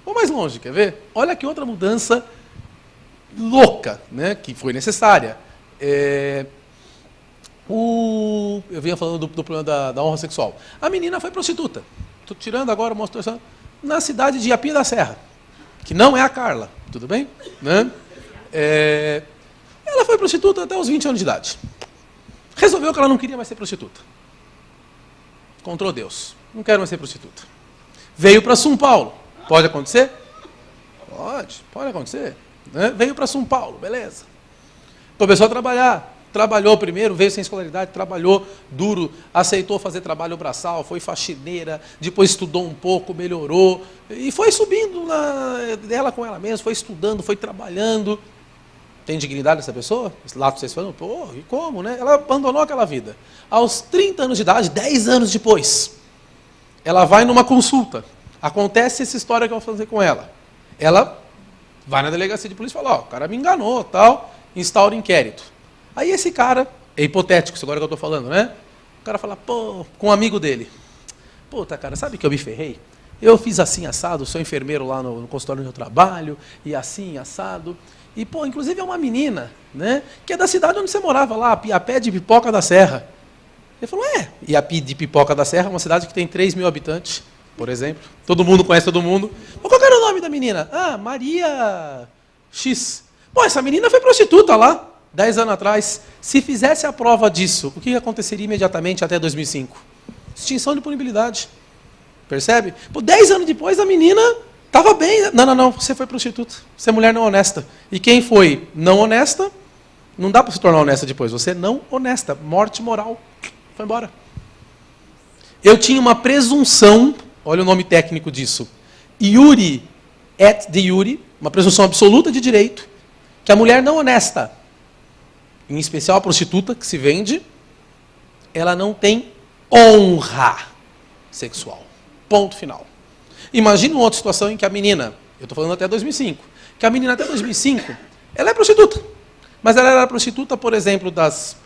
Vamos mais longe, quer ver? Olha que outra mudança louca, né? Que foi necessária. Eu vinha falando do problema da honra sexual. A menina foi prostituta. Estou tirando agora uma situação. Na cidade de Iapia da Serra, que não é a Carla, tudo bem? Né? Ela foi prostituta até os 20 anos de idade. Resolveu que ela não queria mais ser prostituta. Encontrou Deus. Não quero mais ser prostituta. Veio para São Paulo. Pode acontecer? Pode acontecer. Né? Veio para São Paulo, beleza. Começou a trabalhar. Trabalhou primeiro, veio sem escolaridade, trabalhou duro, aceitou fazer trabalho braçal, foi faxineira, depois estudou um pouco, melhorou, e foi subindo dela com ela mesma, foi estudando, foi trabalhando. Tem dignidade essa pessoa? Lá vocês falam, e como, né? Ela abandonou aquela vida. Aos 30 anos de idade, 10 anos depois, ela vai numa consulta. Acontece essa história que eu vou fazer com ela. Ela vai na delegacia de polícia e fala, o cara me enganou, tal, instaura inquérito. Aí esse cara, é hipotético, isso agora que eu estou falando, né? O cara fala, com um amigo dele. Puta, cara, sabe que eu me ferrei? eu fiz assim, assado, sou enfermeiro lá no consultório onde eu trabalho, e assim, assado. E, pô, inclusive é uma menina, né, que é da cidade onde você morava lá, a pé de Pipoca da Serra. Ele falou, e a de Pipoca da Serra é uma cidade que tem 3 mil habitantes, por exemplo. Todo mundo conhece todo mundo. Mas qual era o nome da menina? Ah, Maria X. Pô, essa menina foi prostituta lá, 10 anos atrás. Se fizesse a prova disso, o que aconteceria imediatamente até 2005? Extinção de punibilidade. Percebe? Pô, 10 anos depois, a menina estava bem. Não, você foi prostituta. Você é mulher não honesta. E quem foi não honesta, não dá para se tornar honesta depois. Você é não honesta. Morte moral. Foi embora. Eu tinha uma presunção, olha o nome técnico disso, iure et de iure, uma presunção absoluta de direito, que a mulher não honesta, em especial a prostituta que se vende, ela não tem honra sexual. Ponto final. Imagina uma outra situação em que a menina, eu estou falando até 2005, que a menina até 2005, ela é prostituta. Mas ela era prostituta, por exemplo, das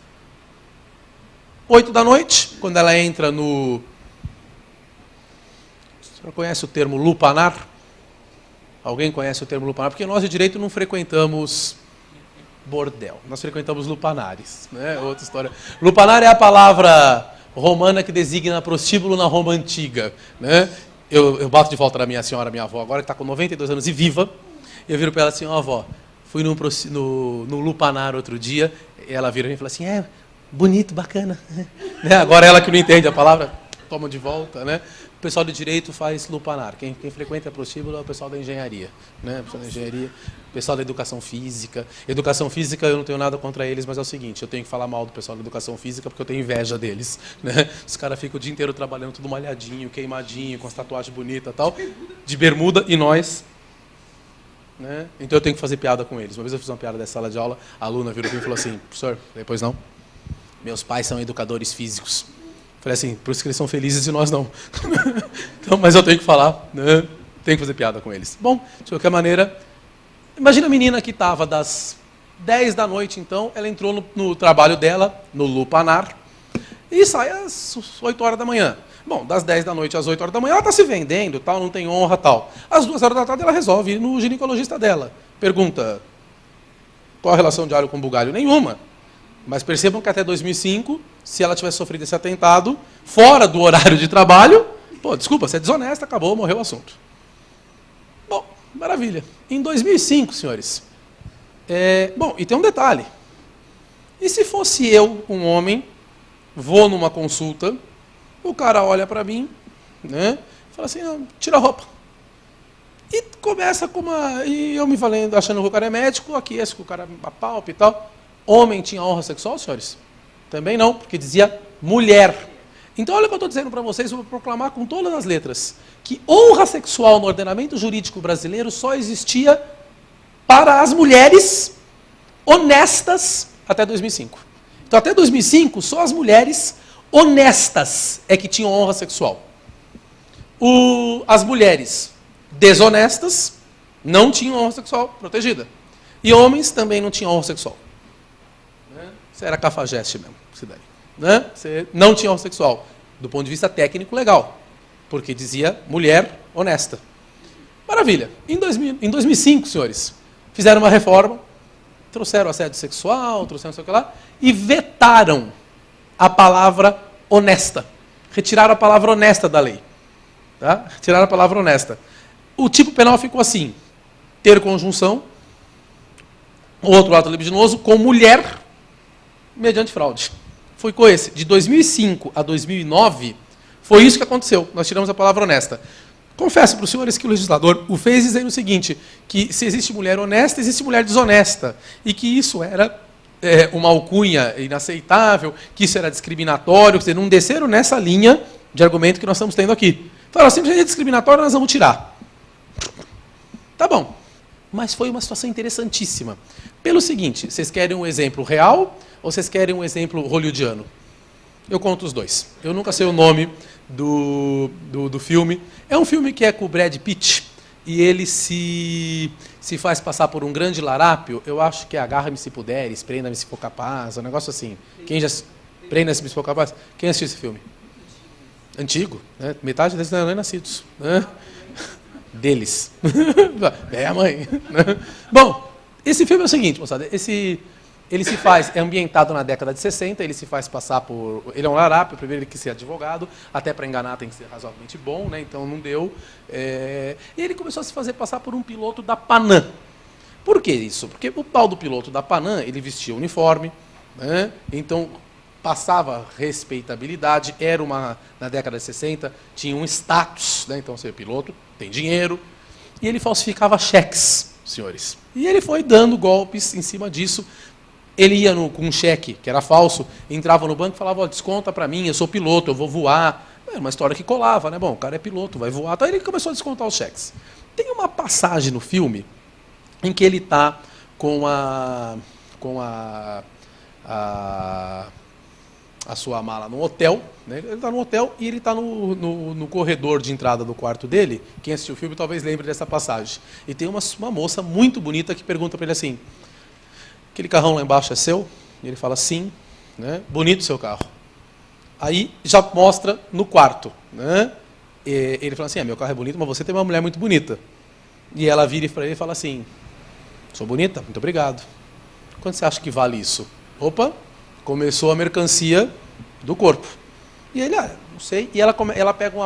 8 da noite, quando ela entra no... O senhor conhece o termo lupanar? Alguém conhece o termo lupanar? Porque nós de direito não frequentamos bordel, nós frequentamos lupanares. Né? Outra história. Lupanar é a palavra romana que designa prostíbulo na Roma antiga. Né? Eu bato de volta na minha senhora, minha avó, agora que está com 92 anos e viva, e eu viro para ela assim, avó, fui no lupanar outro dia, e ela vira e fala assim, bonito, bacana. Né? Agora ela que não entende a palavra, toma de volta. Né? O pessoal do direito faz lupanar, quem frequenta prostíbulo é o pessoal da engenharia. Né? O pessoal da engenharia, o pessoal da educação física. Educação física eu não tenho nada contra eles, mas é o seguinte, eu tenho que falar mal do pessoal da educação física porque eu tenho inveja deles. Né? Os caras ficam o dia inteiro trabalhando tudo malhadinho, queimadinho, com as tatuagens bonitas e tal, de bermuda, e nós... Né? Então eu tenho que fazer piada com eles. Uma vez eu fiz uma piada dessa sala de aula, a aluna virou e falou assim, professor, depois não, meus pais são educadores físicos. Falei assim, por isso que eles são felizes e nós não. Então, mas eu tenho que falar, né? Tenho que fazer piada com eles. Bom, de qualquer maneira, imagina a menina que estava das 10 da noite, então, ela entrou no trabalho dela, no lupanar, e sai às 8 horas da manhã. Bom, das 10 da noite às 8 horas da manhã, ela está se vendendo, tal, não tem honra, tal. Às 2 horas da tarde, ela resolve ir no ginecologista dela. Pergunta, qual a relação de alho com bugalho? Nenhuma. Mas percebam que até 2005, se ela tivesse sofrido esse atentado, fora do horário de trabalho, pô, desculpa, você é desonesta, acabou, morreu o assunto. Bom, maravilha. Em 2005, senhores, bom, e tem um detalhe. E se fosse eu, um homem, vou numa consulta, o cara olha para mim, né, fala assim, tira a roupa. E começa com uma... E eu me valendo, achando que o cara é médico, aqui que o cara apalpa e tal. Homem tinha honra sexual, senhores? Também não, porque dizia mulher. Então, olha o que eu estou dizendo para vocês, eu vou proclamar com todas as letras, que honra sexual no ordenamento jurídico brasileiro só existia para as mulheres honestas até 2005. Então, até 2005, só as mulheres honestas é que tinham honra sexual. As mulheres desonestas não tinham honra sexual protegida. E homens também não tinham honra sexual. Isso era cafajeste mesmo, isso daí. Né? Você não tinha honra sexual, do ponto de vista técnico legal, porque dizia mulher honesta. Maravilha. Em 2005, senhores, fizeram uma reforma, trouxeram assédio sexual, trouxeram não sei o que lá, e vetaram a palavra honesta. Retiraram a palavra honesta da lei. Tá? Retiraram a palavra honesta. O tipo penal ficou assim, ter conjunção, outro ato libidinoso, com mulher mediante fraude. Foi com esse. De 2005 a 2009, foi isso que aconteceu. Nós tiramos a palavra honesta. Confesso para os senhores que o legislador o fez dizendo o seguinte, que se existe mulher honesta, existe mulher desonesta. E que isso era uma alcunha inaceitável, que isso era discriminatório, quer dizer, não desceram nessa linha de argumento que nós estamos tendo aqui. Falaram, assim, é discriminatório, nós vamos tirar. Tá bom. Mas foi uma situação interessantíssima. Pelo seguinte, vocês querem um exemplo real ou vocês querem um exemplo hollywoodiano? Eu conto os dois. Eu nunca sei o nome do filme. É um filme que é com o Brad Pitt e ele se faz passar por um grande larápio. Eu acho que é Agarra-me se puderes, Prenda-me se for capaz, um negócio assim. Quem já... Prenda-me se for capaz? Quem assistiu esse filme? Antigo, né? Metade deles não eram nem nascidos. Né? Deles. É a mãe. Né? Bom, esse filme é o seguinte, moçada. Ele se faz, é ambientado na década de 60, ele se faz passar por... Ele é um larápio, primeiro ele quis ser advogado, até para enganar tem que ser razoavelmente bom, né? Então não deu. E ele começou a se fazer passar por um piloto da Panam. Por que isso? Porque o tal do piloto da Panam, ele vestia uniforme, né? Então passava respeitabilidade, na década de 60, tinha um status, né? Então ser piloto tem dinheiro, e ele falsificava cheques, senhores. E ele foi dando golpes em cima disso. Ele ia com um cheque, que era falso, entrava no banco e falava, desconta para mim, eu sou piloto, eu vou voar. Era uma história que colava, né? Bom, o cara é piloto, vai voar. Então ele começou a descontar os cheques. Tem uma passagem no filme em que ele está com a sua mala no hotel, né? Ele está no hotel e ele está no corredor de entrada do quarto dele. Quem assistiu o filme talvez lembre dessa passagem. E tem uma moça muito bonita que pergunta para ele assim, aquele carrão lá embaixo é seu? E ele fala, sim. Né? Bonito o seu carro. Aí já mostra no quarto. Né? Ele fala assim, meu carro é bonito, mas você tem uma mulher muito bonita. E ela vira para ele e fala assim, sou bonita? Muito obrigado. Quanto você acha que vale isso? Opa, começou a mercancia do corpo. E ele, não sei. E ela pega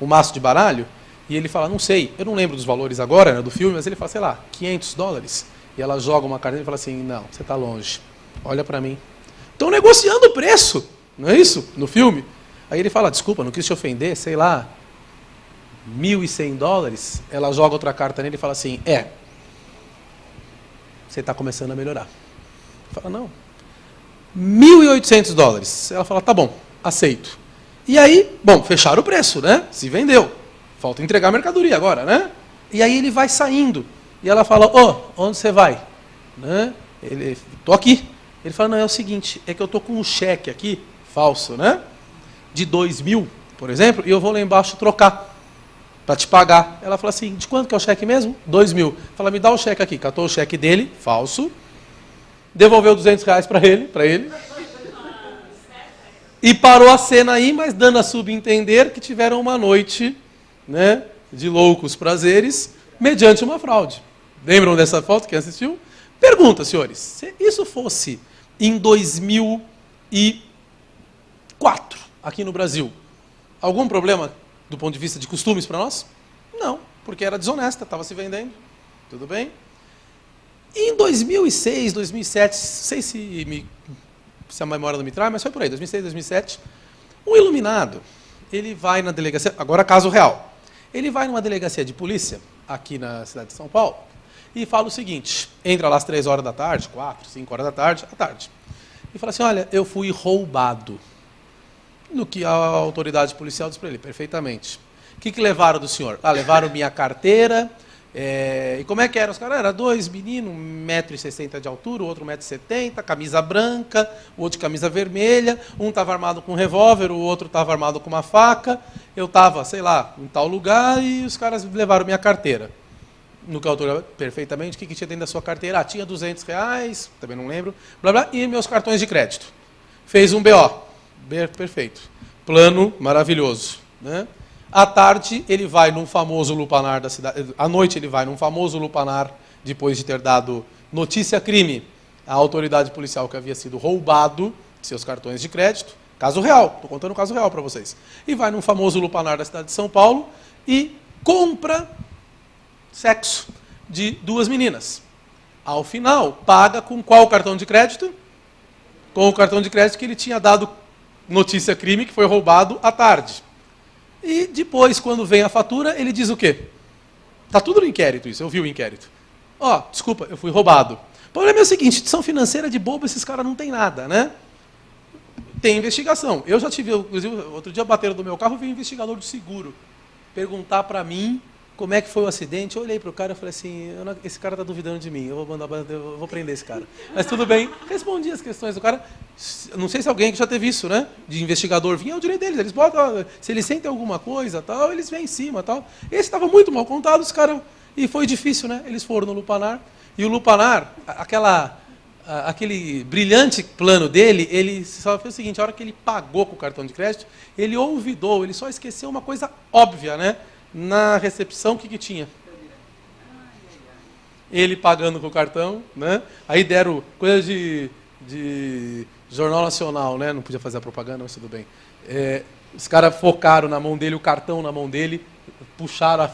um maço de baralho e ele fala, não sei, eu não lembro dos valores agora, né, do filme, mas ele fala, sei lá, $500. E ela joga uma carteira e fala assim, não, você está longe, olha para mim. Estão negociando o preço, não é isso? No filme. Aí ele fala, desculpa, não quis te ofender, sei lá, $1.100. Ela joga outra carta nele e fala assim, você está começando a melhorar. Ele fala, não. $1.800. Ela fala, tá bom, aceito. E aí, bom, fecharam o preço, né? Se vendeu. Falta entregar a mercadoria agora, né? E aí ele vai saindo. E ela fala, onde você vai? Né? Ele, tô aqui. Ele fala, não, é o seguinte, é que eu tô com um cheque aqui, falso, né? De 2.000, por exemplo, e eu vou lá embaixo trocar para te pagar. Ela fala assim, de quanto que é o cheque mesmo? 2.000. Fala, me dá o cheque aqui. Catou o cheque dele, falso. Devolveu R$200 para ele. E parou a cena aí, mas dando a subentender que tiveram uma noite, né, de loucos prazeres, mediante uma fraude. Lembram dessa foto, quem assistiu? Pergunta, senhores, se isso fosse em 2004, aqui no Brasil, algum problema do ponto de vista de costumes para nós? Não, porque era desonesta, estava se vendendo. Tudo bem? E em 2006, 2007, não sei se a memória não me trai, mas foi por aí, 2006, 2007, um iluminado, ele vai na delegacia, agora caso real, ele vai numa delegacia de polícia, aqui na cidade de São Paulo, e fala o seguinte, entra lá às 3 horas da tarde, 4, 5 horas da tarde, à tarde, e fala assim, olha, eu fui roubado. No que a autoridade policial diz para ele, perfeitamente. O que levaram do senhor? Levaram minha carteira. E como é que eram os caras? Era 2 meninos, 1,60 m de altura, o outro 1,70 m, camisa branca, o outro de camisa vermelha, um estava armado com um revólver, o outro estava armado com uma faca. Eu estava, sei lá, em tal lugar e os caras levaram minha carteira. No que a autoridade, perfeitamente, o que tinha dentro da sua carteira? Tinha R$200, também não lembro, blá, blá, e meus cartões de crédito. Fez um BO. Perfeito. Plano maravilhoso. Né? À tarde, ele vai num famoso lupanar da cidade. À noite, ele vai num famoso lupanar, depois de ter dado notícia-crime à autoridade policial que havia sido roubado seus cartões de crédito. Caso real, estou contando um caso real para vocês. E vai num famoso lupanar da cidade de São Paulo e compra sexo de 2 meninas. Ao final, paga com qual cartão de crédito? Com o cartão de crédito que ele tinha dado notícia crime, que foi roubado à tarde. E depois, quando vem a fatura, ele diz o quê? Está tudo no inquérito isso, eu vi o inquérito. Desculpa, eu fui roubado. O problema é o seguinte, instituição financeira de bobo, esses caras não tem nada, né? Tem investigação. Eu já tive, inclusive, outro dia bateram do meu carro, veio um investigador do seguro perguntar para mim como é que foi o acidente. Eu olhei para o cara e falei assim, esse cara está duvidando de mim, eu vou prender esse cara. Mas tudo bem, respondi as questões do cara. Não sei se alguém que já teve isso, né? De investigador vir, é o direito deles. Eles botam, se eles sentem alguma coisa, tal, eles vêm em cima, tal. Esse estava muito mal contado, os caras... E foi difícil, né? Eles foram no lupanar. E o lupanar, aquele brilhante plano dele, ele só fez o seguinte: a hora que ele pagou com o cartão de crédito, ele olvidou, ele só esqueceu uma coisa óbvia, né? Na recepção, o que tinha? Ele pagando com o cartão, né? Aí deram coisa de Jornal Nacional, né? Não podia fazer a propaganda, mas tudo bem. Os caras focaram na mão dele, o cartão na mão dele, puxaram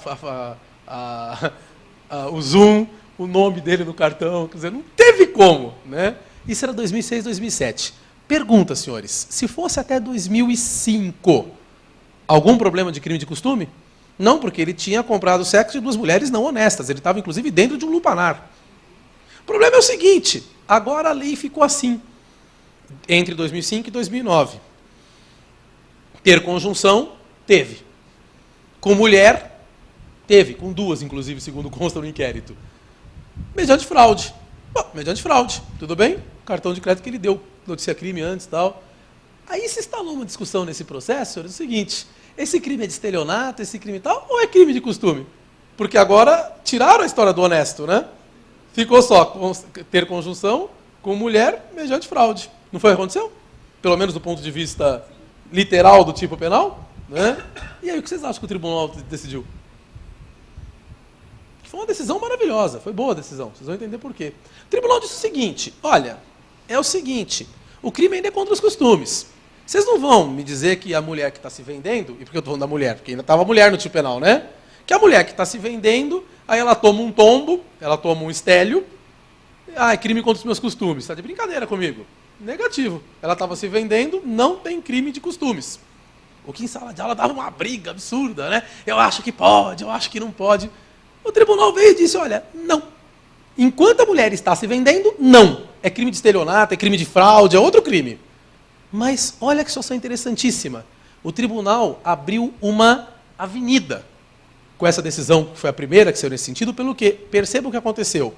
o zoom, o nome dele no cartão, quer dizer, não teve como, né? Isso era 2006, 2007. Pergunta, senhores, se fosse até 2005, algum problema de crime de costume? Não, porque ele tinha comprado sexo de duas mulheres não honestas, ele estava inclusive dentro de um lupanar. O problema é o seguinte, agora a lei ficou assim, entre 2005 e 2009. Ter conjunção, teve. Com mulher, teve, com duas, inclusive, segundo consta no inquérito. Mediante fraude. Bom, mediante fraude, tudo bem? Cartão de crédito que ele deu, notícia crime antes e tal. Aí se instalou uma discussão nesse processo, era o seguinte: esse crime é de estelionato, esse crime tal, ou é crime de costume? Porque agora tiraram a história do honesto, né? Ficou só ter conjunção com mulher mediante fraude. Não foi o que aconteceu? Pelo menos do ponto de vista literal do tipo penal, né? E aí, o que vocês acham que o tribunal decidiu? Foi uma decisão maravilhosa, foi boa a decisão, vocês vão entender por quê. O tribunal disse o seguinte: olha, é o seguinte, o crime ainda é contra os costumes. Vocês não vão me dizer que a mulher que está se vendendo, e por que eu estou falando da mulher? Porque ainda estava mulher no tipo penal, né? Que a mulher que está se vendendo, aí ela toma um tombo, ela toma um estélio, é crime contra os meus costumes. Está de brincadeira comigo? Negativo. Ela estava se vendendo, não tem crime de costumes. O que em sala de aula dava uma briga absurda, né? Eu acho que pode, eu acho que não pode. O tribunal veio e disse: olha, não. Enquanto a mulher está se vendendo, não. É crime de estelionato, é crime de fraude, é outro crime. Mas olha que situação interessantíssima. O tribunal abriu uma avenida com essa decisão, que foi a primeira que saiu nesse sentido, pelo que, perceba o que aconteceu.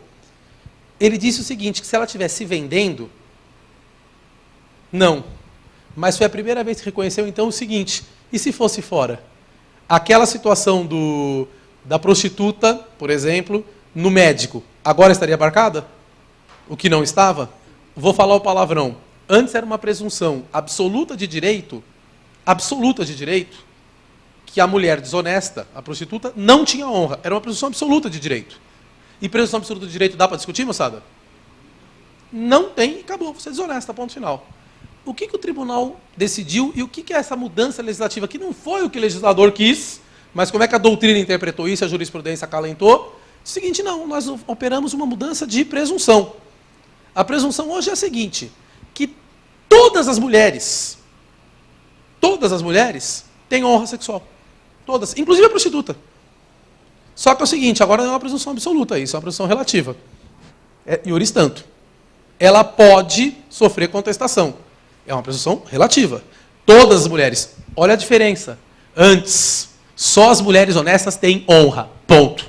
Ele disse o seguinte, que se ela estivesse se vendendo, não. Mas foi a primeira vez que reconheceu, então, o seguinte: e se fosse fora? Aquela situação da prostituta, por exemplo, no médico, agora estaria marcada? O que não estava? Vou falar o palavrão. Antes era uma presunção absoluta de direito, que a mulher desonesta, a prostituta, não tinha honra. Era uma presunção absoluta de direito. E presunção absoluta de direito dá para discutir, moçada? Não tem, acabou, você é desonesta, ponto final. O que o tribunal decidiu e o que é essa mudança legislativa, que não foi o que o legislador quis, mas como é que a doutrina interpretou isso, a jurisprudência acalentou? O seguinte: não, nós operamos uma mudança de presunção. A presunção hoje é a seguinte, que todas as mulheres têm honra sexual. Todas, inclusive a prostituta. Só que é o seguinte, agora não é uma presunção absoluta, isso é uma presunção relativa. Iuris tanto. Ela pode sofrer contestação. É uma presunção relativa. Todas as mulheres, olha a diferença. Antes, só as mulheres honestas têm honra, ponto.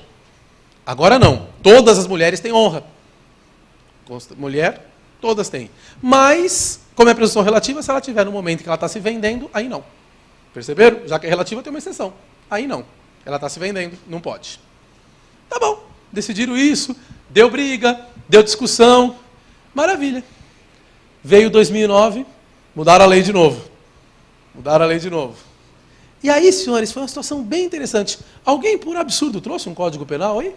Agora não, todas as mulheres têm honra. Mulher, todas têm. Mas, como é presunção relativa, se ela tiver no momento que ela está se vendendo, aí não. Perceberam? Já que é relativa, tem uma exceção. Aí não. Ela está se vendendo, não pode. Tá bom, decidiram isso, deu briga, deu discussão, maravilha. Veio 2009, mudaram a lei de novo. E aí, senhores, foi uma situação bem interessante. Alguém, por absurdo, trouxe um código penal aí?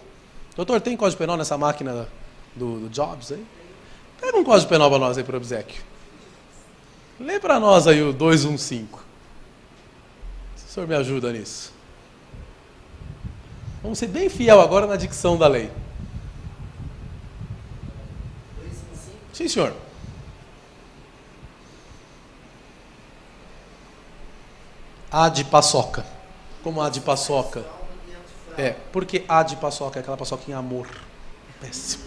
Doutor, tem código penal nessa máquina do Jobs aí? Pega um código penal para nós aí, por obséquio. Lê para nós aí o 215. Se o senhor me ajuda nisso. Vamos ser bem fiel agora na dicção da lei. 215? Sim, senhor. A de paçoca. Como a de paçoca? Por que a de paçoca? É aquela paçoca em amor. Péssimo.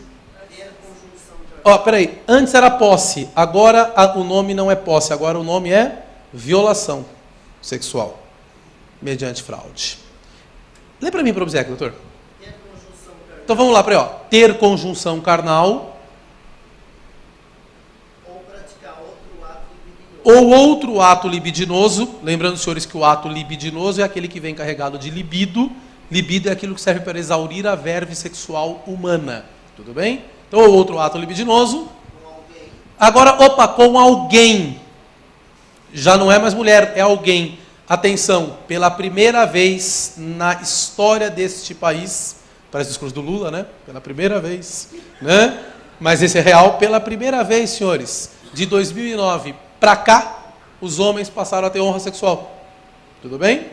Peraí. Antes era posse. Agora o nome não é posse. Agora o nome é violação sexual. Mediante fraude. Lê para mim, para o obséquio, doutor. Então vamos lá, peraí. Ter conjunção carnal. Ou outro ato libidinoso, lembrando, senhores, que o ato libidinoso é aquele que vem carregado de libido. Libido é aquilo que serve para exaurir a verve sexual humana. Tudo bem? Então, ou outro ato libidinoso. Agora, opa, com alguém. Já não é mais mulher, é alguém. Atenção, pela primeira vez na história deste país, parece o discurso do Lula, né? Pela primeira vez, né? Mas esse é real, pela primeira vez, senhores, de 2009 para cá, os homens passaram a ter honra sexual. Tudo bem?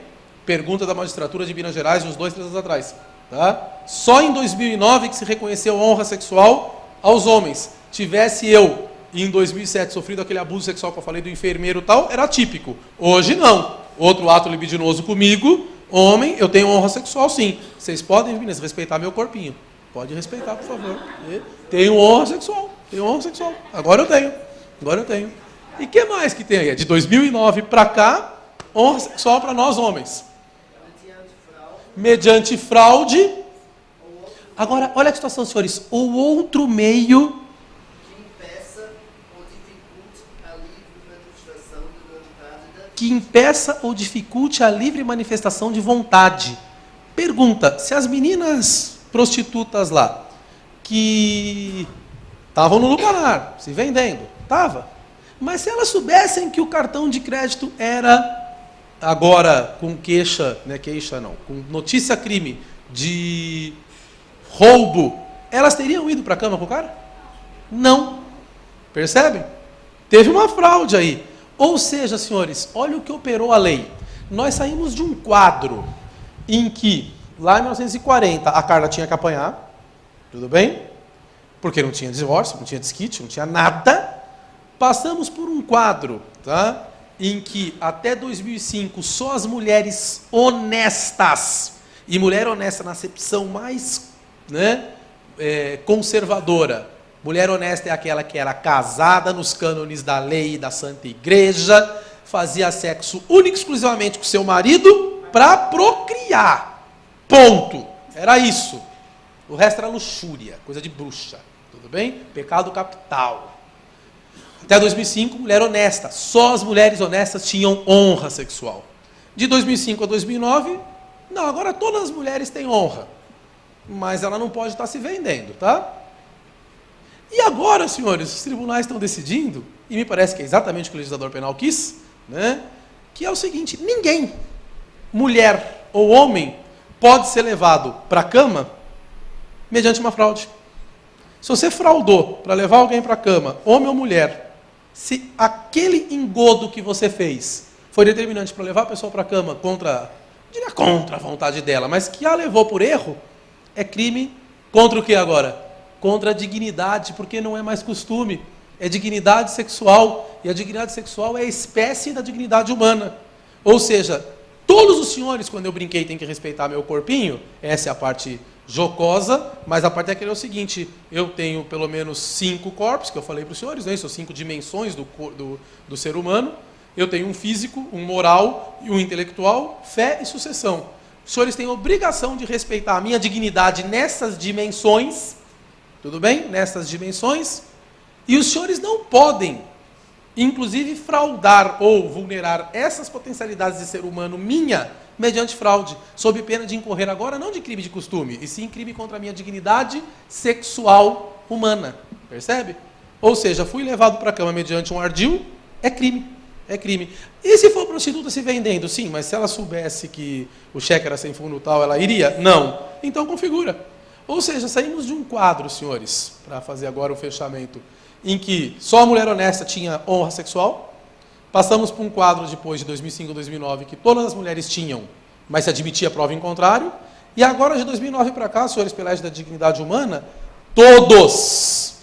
Pergunta da magistratura de Minas Gerais, uns 2, 3 anos atrás. Tá? Só em 2009 que se reconheceu honra sexual aos homens. Tivesse eu, em 2007, sofrido aquele abuso sexual que eu falei do enfermeiro e tal, era típico. Hoje não. Outro ato libidinoso comigo, homem, eu tenho honra sexual sim. Vocês podem, meninas, respeitar meu corpinho. Pode respeitar, por favor. Tenho honra sexual. Tenho honra sexual. Agora eu tenho. Agora eu tenho. E o que mais que tem aí? De 2009 para cá, honra sexual para nós homens. Mediante fraude. Agora, olha a situação, senhores. O outro meio que impeça ou dificulte a livre manifestação de vontade. Pergunta, se as meninas prostitutas lá, que estavam no lupanar, se vendendo, estava, mas se elas soubessem que o cartão de crédito era, agora com queixa, não é queixa não, com notícia crime de roubo, elas teriam ido para a cama com o cara? Não. Percebem? Teve uma fraude aí. Ou seja, senhores, olha o que operou a lei. Nós saímos de um quadro em que, lá em 1940, a Carla tinha que apanhar, tudo bem? Porque não tinha divórcio, não tinha desquite, não tinha nada. Passamos por um quadro, tá? Em que, até 2005, só as mulheres honestas, e mulher honesta na acepção mais, né, conservadora. Mulher honesta é aquela que era casada nos cânones da lei e da Santa Igreja, fazia sexo único e exclusivamente com seu marido para procriar. Ponto. Era isso. O resto era luxúria, coisa de bruxa. Tudo bem? Pecado capital. Até 2005, mulher honesta. Só as mulheres honestas tinham honra sexual. De 2005 a 2009, não, agora todas as mulheres têm honra. Mas ela não pode estar se vendendo, tá? E agora, senhores, os tribunais estão decidindo, e me parece que é exatamente o que o legislador penal quis, né, que é o seguinte, ninguém, mulher ou homem, pode ser levado para a cama mediante uma fraude. Se você fraudou para levar alguém para a cama, homem ou mulher, se aquele engodo que você fez foi determinante para levar a pessoa para a cama contra a vontade dela, mas que a levou por erro, é crime contra o que agora? Contra a dignidade, porque não é mais costume, é dignidade sexual, e a dignidade sexual é a espécie da dignidade humana. Ou seja, todos os senhores, quando eu brinquei, têm que respeitar meu corpinho, essa é a parte jocosa, mas a parte é o seguinte, eu tenho pelo menos 5 corpos, que eu falei para os senhores, né, são 5 dimensões do ser humano, eu tenho um físico, um moral e um intelectual, fé e sucessão. Os senhores têm a obrigação de respeitar a minha dignidade nessas dimensões, tudo bem? Nessas dimensões. E os senhores não podem, inclusive, fraudar ou vulnerar essas potencialidades de ser humano minha, mediante fraude, sob pena de incorrer agora, não de crime de costume, e sim crime contra a minha dignidade sexual humana. Percebe? Ou seja, fui levado para a cama mediante um ardil, é crime. É crime. E se for prostituta se vendendo? Sim, mas se ela soubesse que o cheque era sem fundo tal, ela iria? Não. Então configura. Ou seja, saímos de um quadro, senhores, para fazer agora o fechamento, em que só a mulher honesta tinha honra sexual, passamos para um quadro depois de 2005 a 2009 que todas as mulheres tinham, mas se admitia a prova em contrário, e agora de 2009 para cá, senhores, pela égide da dignidade humana, todos,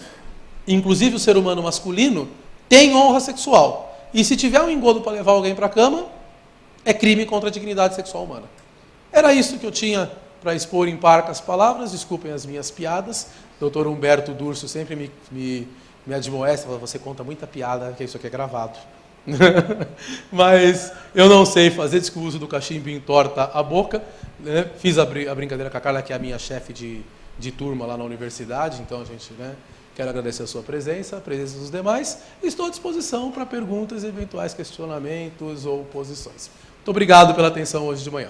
inclusive o ser humano masculino, têm honra sexual. E se tiver um engodo para levar alguém para a cama, é crime contra a dignidade sexual humana. Era isso que eu tinha para expor em parcas palavras, desculpem as minhas piadas. Dr. Humberto Durso sempre me admoesta, fala, você conta muita piada, que isso aqui é gravado. Mas eu não sei fazer, diz que o uso do cachimbo entorta a boca. Né? Fiz a brincadeira com a Carla, que é a minha chefe de turma lá na universidade, então a gente, né, quero agradecer a sua presença, a presença dos demais, e estou à disposição para perguntas, eventuais questionamentos ou posições. Muito obrigado pela atenção hoje de manhã.